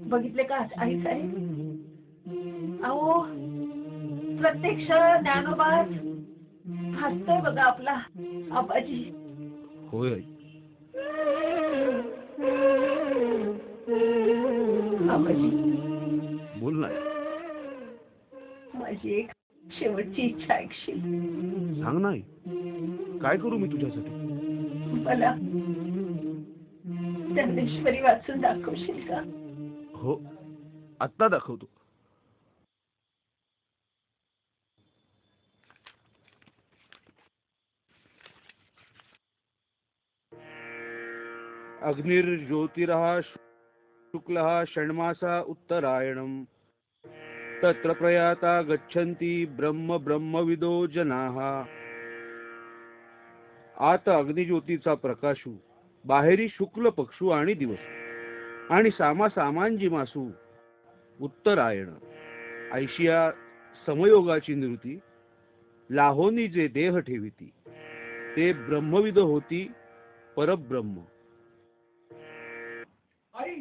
बघितले का आई साहेब? अहो, प्रत्यक्ष ज्ञानोबाच हसतोय बघा आपला आबाजी.
होय आई.
आबाजी,
बोल ना.
माझी एक शेवटची इच्छा ऐकशील?
सांग ना आई, काय करू मी तुझ्यासाठी?
मला चंदेश्वरी वाचून दाखवशील का?
हो, आत्ता दाखवतो. अग्निर्ज्योतिरः शुक्लः षण्मासा उत्तरायणम् तत्र प्रयाता गच्छन्ति ब्रह्म ब्रह्मविदो जनाः. आत अग्निज्योतीचा प्रकाशू, बाहेरी शुक्ल पक्षू आणि दिवस आणि सामा सामांजी मासू उत्तरायण. ऐशिया समयोगाची निवृत्ती, लाहोनी जे देह ठेविती ते ब्रह्मविद होती परब्रह्म.
आई,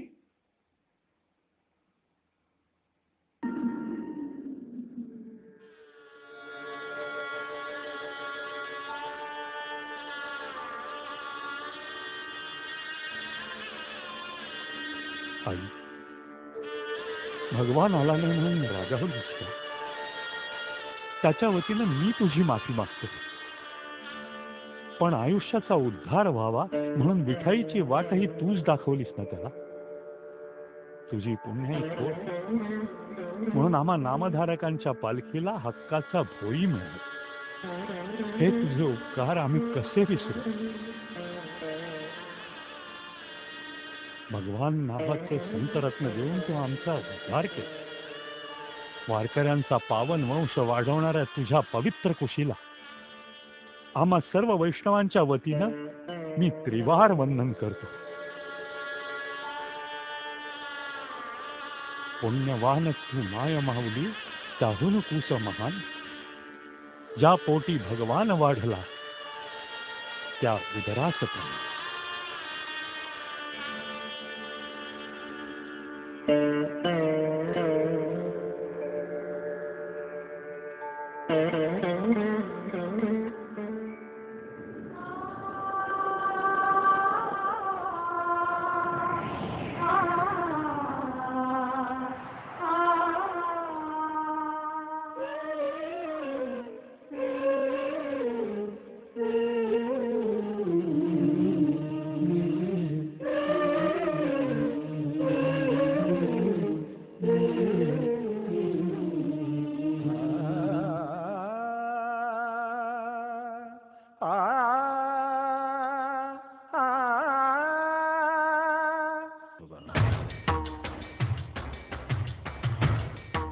भगवान आला नाही म्हणून रागावून दिसतो. त्याच्या वतीनं मी तुझी माफी मागतो. पण आयुष्याचा उद्धार व्हावा म्हणून विठाईची वाटही तूच दाखवलीस ना त्याला. तुझी पुण्य म्हणून आम्हा नामधारकांच्या पालखीला हक्काचा भोई मिळाला. हे तुझे उपकार आम्ही कसे विसरू? भगवान नावाचे संतरत्न देऊन तो आमचा उद्धार केला. वारकऱ्यांचा पावन वंश वाढवणाऱ्या तुझ्या पवित्र कुशीला आम्हा सर्व वैष्णवांच्या वतीनं मी त्रिवार वंदन करतो. पुण्यवान तू माय माऊली, त्याहून कुस महान. ज्या पोटी भगवान वाढला त्या उदरास प्राण.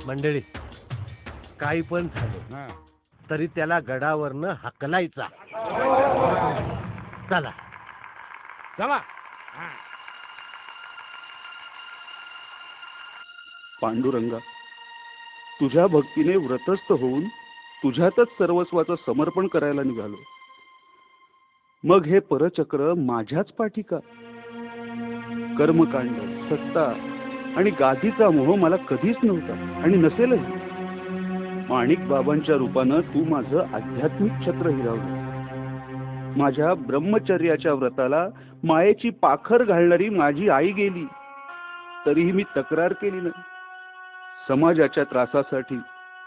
मंडळी, काही पण झालं तरी त्याला गडावरनं हाकलायचा. चला
चला.
पांडुरंगा, तुझ्या भक्तीने व्रतस्थ होऊन तुझ्यातच सर्वस्वाचं समर्पण करायला निघालो. मग हे परचक्र माझ्याच पाठी का? कर्मकांड, सत्ता आणि गादीचा मोह मला कधीच नव्हता आणि नसेलही. माणिक बाबांच्या रूपानं तू माझं आध्यात्मिक छत्र हिरावलं. माझ्या ब्रह्मचर्याच्या व्रताला मायेची पाखर घालणारी माझी आई गेली, तरीही मी तक्रार केली नाही. समाजाच्या त्रासासाठी,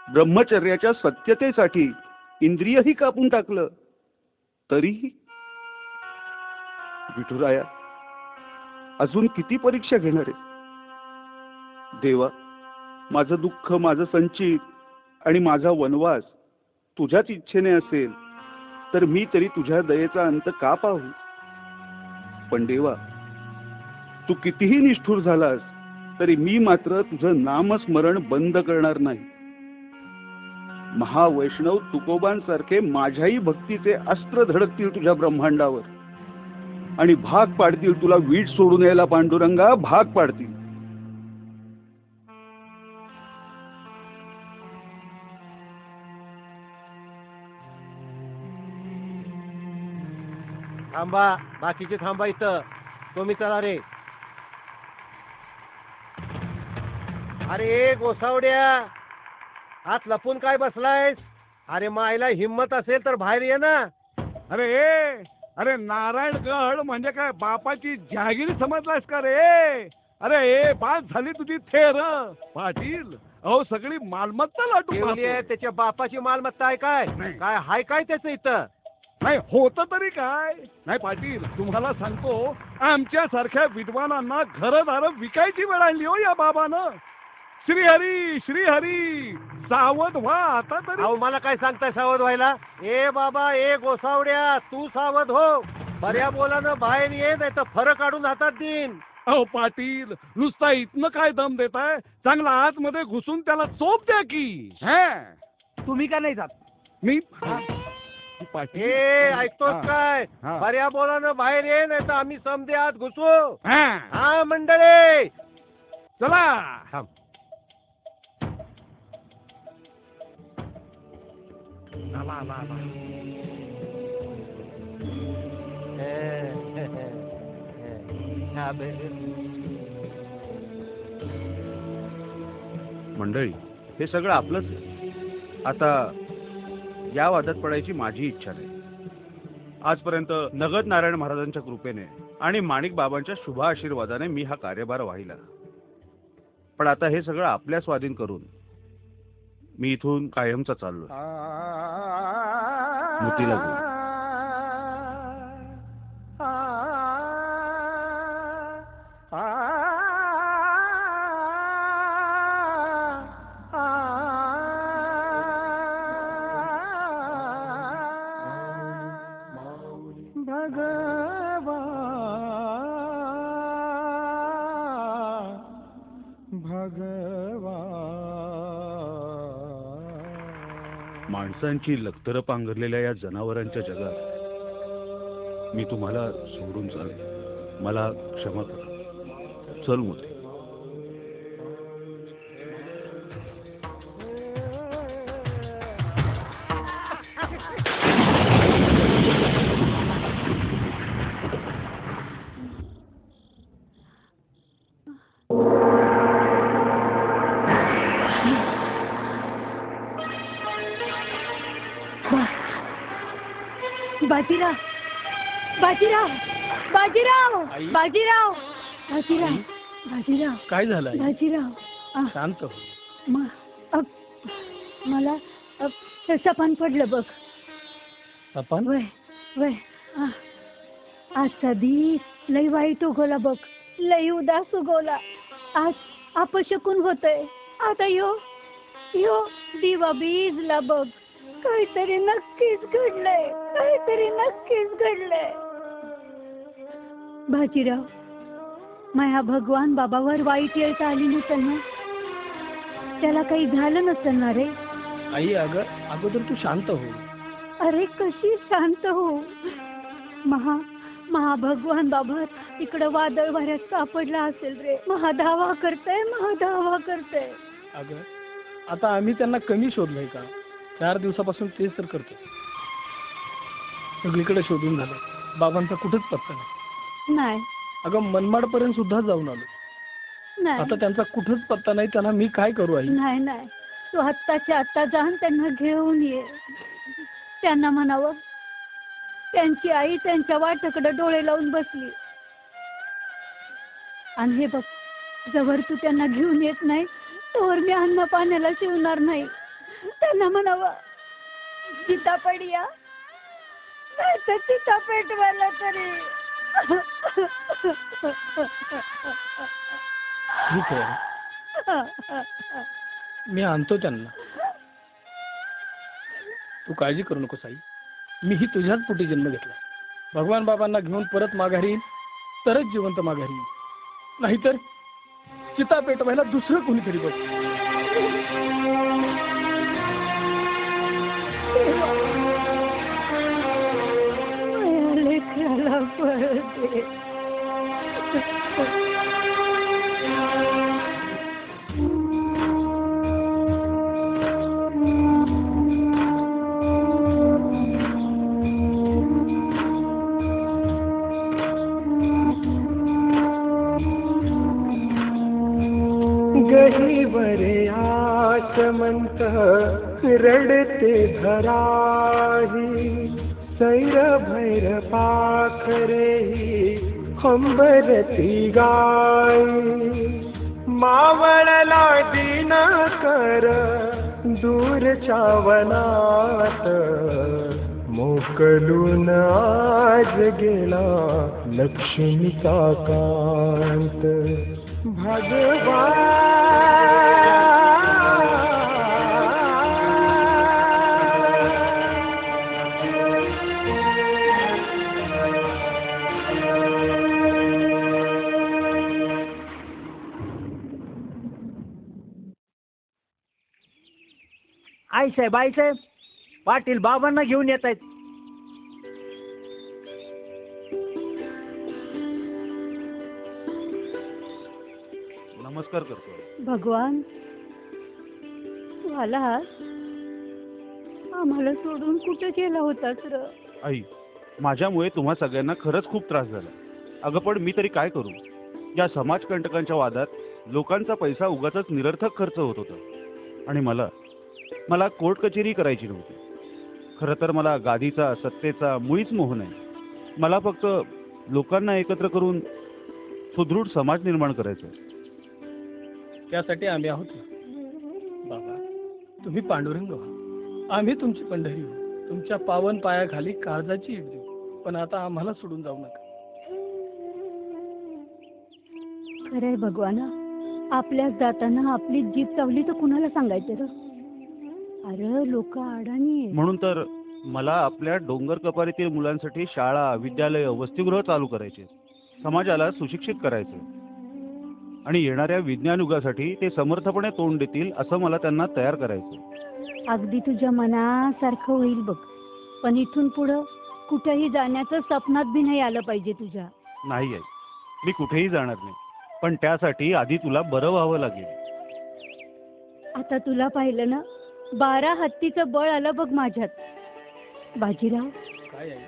ब्रह्मचर्याच्या सत्यतेसाठी इंद्रियही कापून टाकलं, तरीही. विठुराया, अजून किती परीक्षा घेणार आहे? देवा, माझं दुःख, माझं संचित आणि माझा वनवास तुझ्याच इच्छेने असेल तर मी तरी तुझ्या दयेचा अंत का पाहू? पण देवा, तू कितीही निष्ठुर झालास तरी मी मात्र तुझं नामस्मरण बंद करणार नाही. महावैष्णव तुकोबांसारखे माझ्याही भक्तीचे अस्त्र धडकतील तुझ्या ब्रह्मांडावर आणि भाग पाडतील तुला वीट सोडून यायला. पांडुरंगा, भाग पाडतील.
थांबा, बाकीचे थांबा इथं. तुम्ही चला रे. अरे गोसावड्या, आत लपून काय बसलायस? अरे मायला हिम्मत असेल तर बाहेर ये ना.
अरे नारायणगड म्हणजे काय बापाची जहागिरी समजलास का रे? अरे बात झाली तुझी थेर. पाटील, अहो सगळी मालमत्ता लाटून
त्याच्या बापाची मालमत्ता आहे काय? काय हाय काय त्याचं इथं?
नाही होतं तरी काय? नाही पाटील, तुम्हाला सांगतो, आमच्या सारख्या विद्वानांना घरदार विकायची वेळ आणली हो या बाबानं. श्रीहरी श्रीहरी, सावध व्हा आता तरी.
अहो मला काय सांगताय सावध व्हायला? ए बाबा, ए गोसावड्या, तू सावध हो. बऱ्या बोलानं बाहेर ये, नाही तर फरक काढून हातात देईन.
अहो पाटील, नुसता इथनं काय दम देताय? चांगला आतमध्ये घुसून त्याला चोप द्या की.
तुम्ही का नाही जात?
मी
ए ऐकतोस काय? बऱ्या बोलानं बाहेर ये, नाही तर आम्ही समजे आत घुसू. हा मंडळी,
चला.
मंडळी, हे सगळं आपलंच आहे. आता या वादात पडायची माझी इच्छा नाही. आजपर्यंत नगद नारायण महाराजांच्या कृपेने आणि माणिक बाबांच्या शुभ आशीर्वादाने मी हा कार्यभार वाहिला. पण आता हे सगळं आपल्या स्वाधीन करून मी इथून कायमचा चाललोय. मोतीला घेऊन. माणसांची लखतरं पांघरलेल्या या जनावरांच्या जगात मी तुम्हाला सोडून चालेल. मला क्षमा करा. चल मोती.
बाजीराव, बाजीराव, बाजीराव, बाजीराव, बाजीराव, बाजीराव.
काय झालं?
बाजीराव,
शांत हो.
मला सपान पडलं बघ.
सपान?
वय वय. आजचा दिस लई वाईट उगवला बघ. लई उदास उगवला. आज अपशकुन होतय. आता यो दिवा बीजला बघ. काहीतरी नक्कीच घडलंय. काहीतरी नक्कीच घडलंय. बाजीराव, माया भगवान बाबावर वाईट येळ आली नसेल ना? त्याला काही झालं नसेल ना रे?
आई अगोदर तू शांत हो.
अरे कशी शांत हो? महाभगवान बाबा इकडं वादळ वाऱ्यात सापडला असेल रे. महाधावा करतय.
अगं आता आम्ही त्यांना कमी शोधलंय का? 4 दिवसापासून तेच तर करतो. सगळीकडे शोधून झालं, बाबांचा कुठंच पत्ता
नाही.
अगं मनमाड पर्यंत सुद्धा जाऊन आलो. आता त्यांचा कुठंच पत्ता नाही. त्यांना मी काय करू आई?
नाही तू आत्ताच्या आत्ता जाऊन त्यांना घेऊन ये. त्यांना म्हणावं त्यांची आई त्यांच्या वाटेकडे डोळे लावून बसली. आणि हे बघ, जवळ तू त्यांना घेऊन येत नाही तोवर मी अन्न पाण्याला शिवणार नाही. त्यांना म्हणावं सीतापडिया नाही तर सीता पेटवायला तरी.
ठीक आहे, मी आणतो त्यांना. तू काळजी करू नकोस आई. मीही तुझ्याच पोटी जन्म घेतला. भगवान बाबांना घेऊन परत माघारी येईल तरच जिवंत माघारी येईल, नाहीतर चिता पेटवायला दुसरं कोणीतरी बघ.
लेकराला परत दे.
गहीवरे आसमंत रडते धराही, सैर भैर पाखरेही हंबरती गाई. मावळला दिन कर दूरच्या वनात, मोकलून आज गेला लक्ष्मीचा कांत. भगवान
आईसाहेब पाटील बाबांना घेऊन येत आहेत.
नमस्कार करतो.
भगवान तू आलास? आम्हाला सोडून कुठे गेला होतास र?
आई, माझ्यामुळे तुम्हा सगळ्यांना खरंच खूप त्रास झाला. अगं पण मी तरी काय करू? या समाजकंटकांच्या वादात लोकांचा पैसा उगाचच निरर्थक खर्च होत होता. आणि मला कोर्ट कचेरी करायची नव्हती. खरं तर मला गादीचा सत्तेचा मुळीच मोह नाही. मला फक्त लोकांना एकत्र करून सुदृढ समाज निर्माण करायचा.
त्यासाठी आम्ही आहोत ना बाबा. तुम्ही पांडुरंग व्हा, आम्ही तुमची पंढरी हो. तुमच्या पावन पायाखाली काळजाची ईड देऊ. पण आता आम्हाला सोडून जाऊ नका.
खरंय भगवाना, आपल्याच जाताना आपली जीभ चावली तर कुणाला सांगायचं र? अरे लोक अडाणी आहेत.
म्हणून तर मला आपल्या डोंगर कपारीतील मुलांसाठी शाळा, विद्यालय, वसतिगृह चालू करायचे. समाजाला सुशिक्षित करायचे. आणि येणाऱ्या विज्ञान युगासाठी ते समर्थपणे तोंड देतील असं मला त्यांना तयार करायचं.
अगदी तुझ्या मनासारखं होईल बघ. पण इथून पुढं कुठेही जाण्याचं स्वप्नात बी नाही आलं पाहिजे तुझ्या.
नाही आहे, मी कुठेही जाणार नाही. पण त्यासाठी आधी तुला बरं व्हावं लागेल.
आता तुला पाहिलं ना, 12 हत्तीचं बळ आलं बघ माझ्यात. बाजीराव,
काय आहे?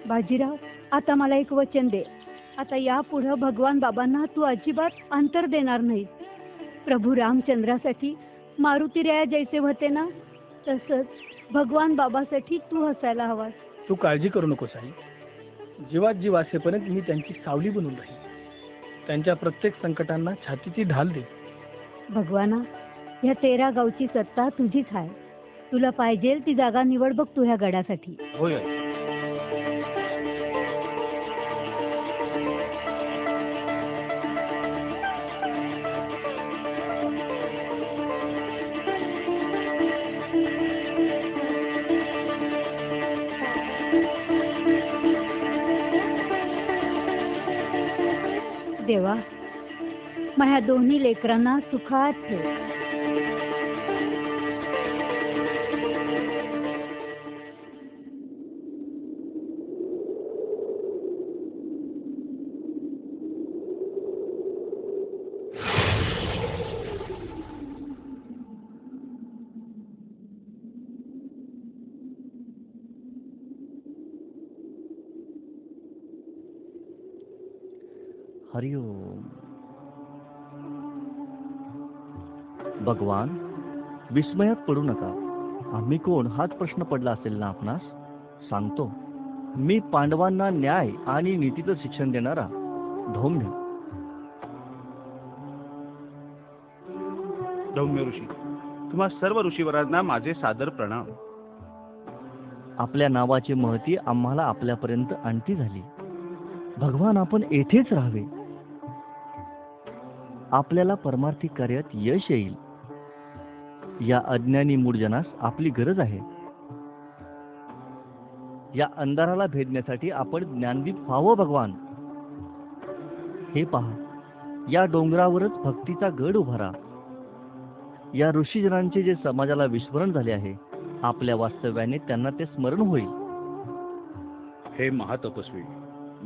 बाजीराव, आता मला एक वचन दे. आता यापुढं भगवान बाबांना तू अजिबात अंतर देणार नाही. प्रभू रामचंद्रासाठी मारुतीराया जैसे होते ना, तसंच भगवान बाबासाठी तू हसायला हवास.
तू काळजी करू नकोस आई. जीवात जीव असेपर्यंत मी त्यांची सावली बनून राहील. त्यांच्या प्रत्येक संकटांना छातीची ढाल दे.
भगवाना, ह्या 13 गावची सत्ता तुझीच आहे. तुला पाहिजे ती जागा निवड बघ तू ह्या गडासाठी.
होय.
देवा, माझ्या दोन्ही लेकरांना सुखात ठेव.
हरिओम. भगवान, विस्मयात पडू नका. आम्ही कोण हाच प्रश्न पडला असेल ना आपणास? सांगतो. मी पांडवांना न्याय आणि नीतीचं शिक्षण देणारा धौम्य.
धौम्य ऋषी, तुम्हा सर्व ऋषीवरांना माझे सादर प्रणाम.
आपल्या नावाची महती आम्हाला आपल्यापर्यंत आणती झाली. भगवान, आपण येथेच राहावे. आपल्याला परमार्थिक कार्यात यश येईल. या अज्ञानी मूढजनास आपली गरज आहे. या अंधाराला भेदण्यासाठी आपण ज्ञानदीप व्हावं. भगवान, हे पहा, या डोंगरावरच भक्तीचा गड उभारा. या ऋषीजनांचे जे समाजाला विस्मरण झाले आहे, आपल्या वास्तव्याने त्यांना ते स्मरण होईल.
हे महातपस्वी,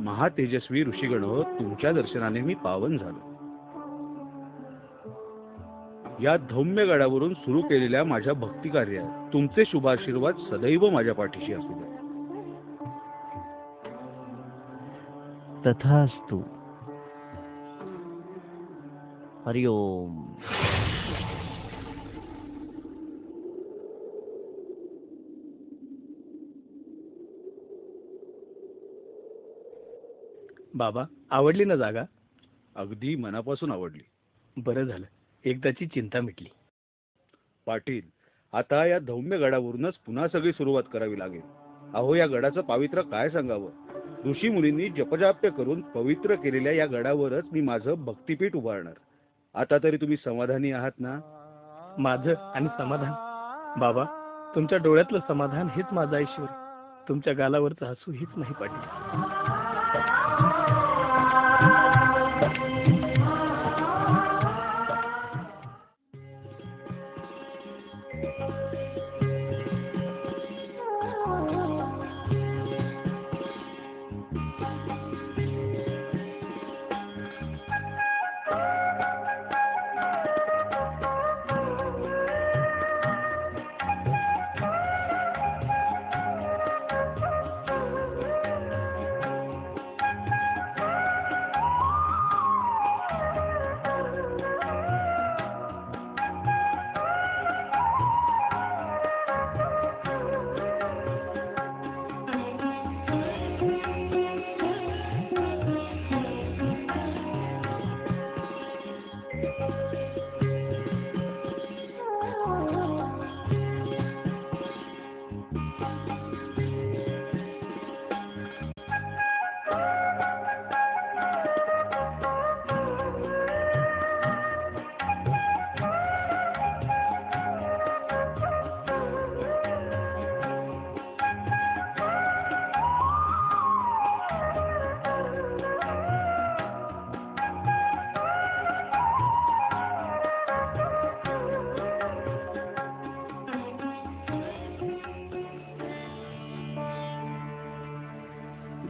महातेजस्वी ऋषीगण, तुमच्या दर्शनाने मी पावन झालो. या धौम्य गडावरून सुरू केलेल्या माझ्या भक्ती कार्यात तुमचे शुभाशीर्वाद सदैव माझ्या पाठीशी असू द्या.
तथास्तु. हरिओम.
बाबा, आवडली ना जागा?
अगदी मनापासून आवडली.
बरं झालं, एकदाची चिंता मिटली.
पाटील, आता या धौम्य गडावरूनच पुन्हा सगळी सुरुवात करावी लागेल. अहो, या गडाचं पावित्र्य काय सांगावं. ऋषी मुनींनी जपजाप्य करून पवित्र केलेल्या या गडावरच मी माझं भक्तिपीठ उभारणार. आता तरी तुम्ही समाधानी आहात ना?
माझं आणि समाधान? बाबा, तुमच्या डोळ्यातलं समाधान हेच माझं ऐश्वर. तुमच्या गालावरचं हसू हीच नाही पाटील.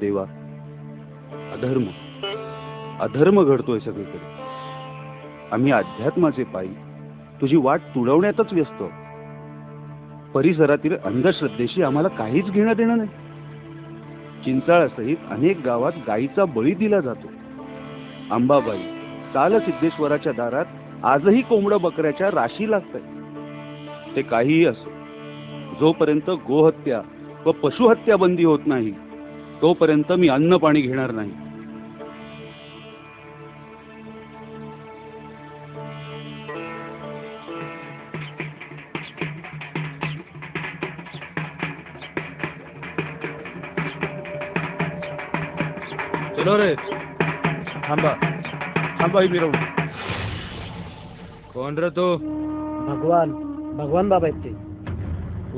देवा, अधर्म अधर्म घडतोय सगळीकडे. आम्ही अध्यात्माचे पायी तुझी वाट तुडवण्यातच व्यस्त. परिसरातील अंधश्रद्धेशी आम्हाला काहीच घेणं देणं नाही. चिंचाळासहित अनेक गावात गायीचा बळी दिला जातो. अंबाबाई, सालसिद्धेश्वराच्या दारात आजही कोंबड्या बकऱ्याच्या राशी लागतात. ते काहीही असो, जोपर्यंत गोहत्या व पशुहत्या बंदी होत नाही तोपर्यंत मी अन्न पाणी घेणार नाही. चलो रे, थांबा थांबा ही मिरवणूक. कौन रे तो?
भगवान, भगवान बाबा आहेत ते.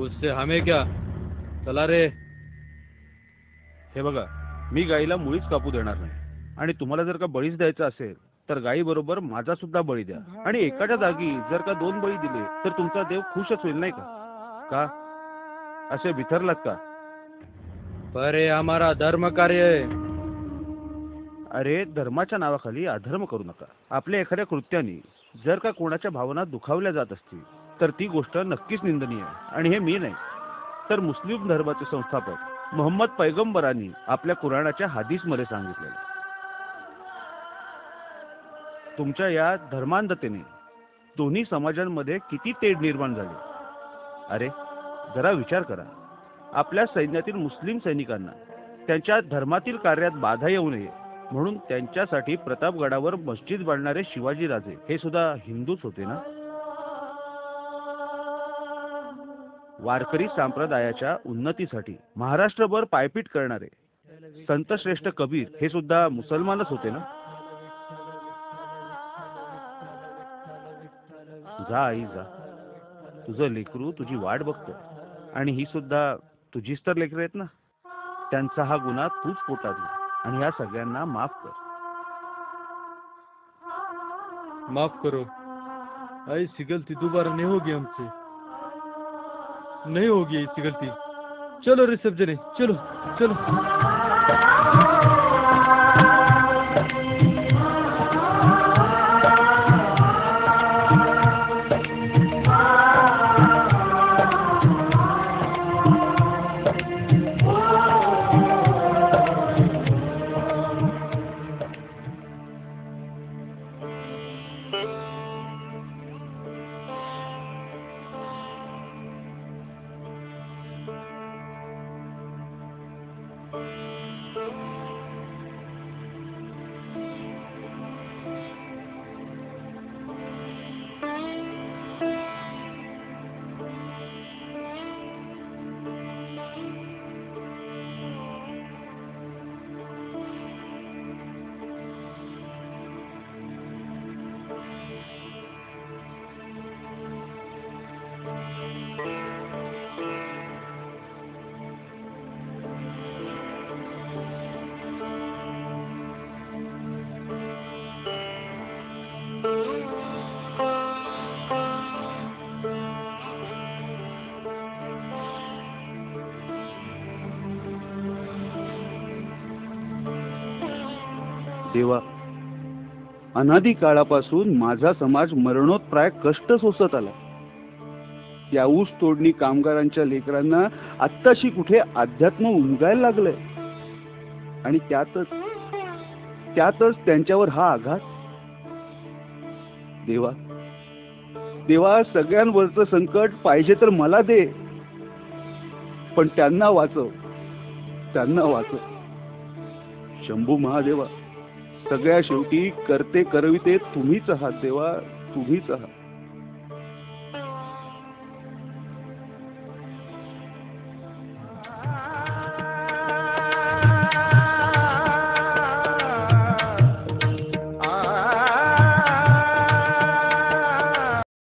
उससे हमें क्या? चला रे. हे बघा, मी गाईला मुळीच कापू देणार नाही. आणि तुम्हाला जर का बळीच द्यायचा असेल तर गाई बरोबर माझा सुद्धा बळी द्या. आणि एकाच्या जागी जर का 2 बळी दिले तर तुमचा देव खुशच होईल, नाही का? असे बिथरलात का?
पर हे हमारा धर्म कार्य आहे.
अरे, धर्माच्या नावाखाली अधर्म करू नका. आपल्या एखाद्या कृत्याने जर का कोणाच्या भावना दुखावल्या जात असतील तर ती गोष्ट नक्कीच निंदनीय आहे. आणि हे मी नाही तर मुस्लिम धर्माचे संस्थापक मोहम्मद पैगंबरांनी आपल्या कुराणाच्या हदीसमध्ये सांगितलेलं. तुमच्या या धर्मांधतेने दोन्ही समाजांमध्ये किती तेढ निर्माण झाली. अरे जरा विचार करा, आपल्या सैन्यातील मुस्लिम सैनिकांना त्यांच्या धर्मातील कार्यात बाधा येऊ नये म्हणून त्यांच्यासाठी प्रतापगडावर मस्जिद बांधणारे शिवाजी राजे हे सुद्धा हिंदूच होते ना. वारकरी संप्रदायाच्या उन्नतीसाठी महाराष्ट्रभर पायपीट करणारे संतश्रेष्ठ कबीर हे सुद्धा मुसलमानच होते ना. जा आई जा, तुझं लेकरू तुझी वाट बघतो आणि ही सुद्धा तुझीच तर लेकरं आहेत ना. त्यांचा हा गुन्हा तूच पोटात घे आणि या सगळ्यांना माफ कर.
माफ करो आई, सी गलती दोबारा नहीं होगी हमसे, नहीं होगी ऐसी गलती. चलो रे सब जने, चलो चलो.
देवा, अनादी काळापासून माझा समाज मरणोत्प्राय कष्ट सोसत आला. या ऊस तोडणी कामगारांच्या लेकरांना आत्ताशी कुठे अध्यात्म उमगायला लागलंय आणि त्यातच त्यांच्यावर हा आघात. देवा देवा, सगळ्यांवरचं संकट पाहिजे तर मला दे, पण त्यांना वाचव, त्यांना वाचव. शंभू महादेवा, सगळ्या शेवटी करते करविते तुम्हीच आहात देवा, तुम्हीच आहात.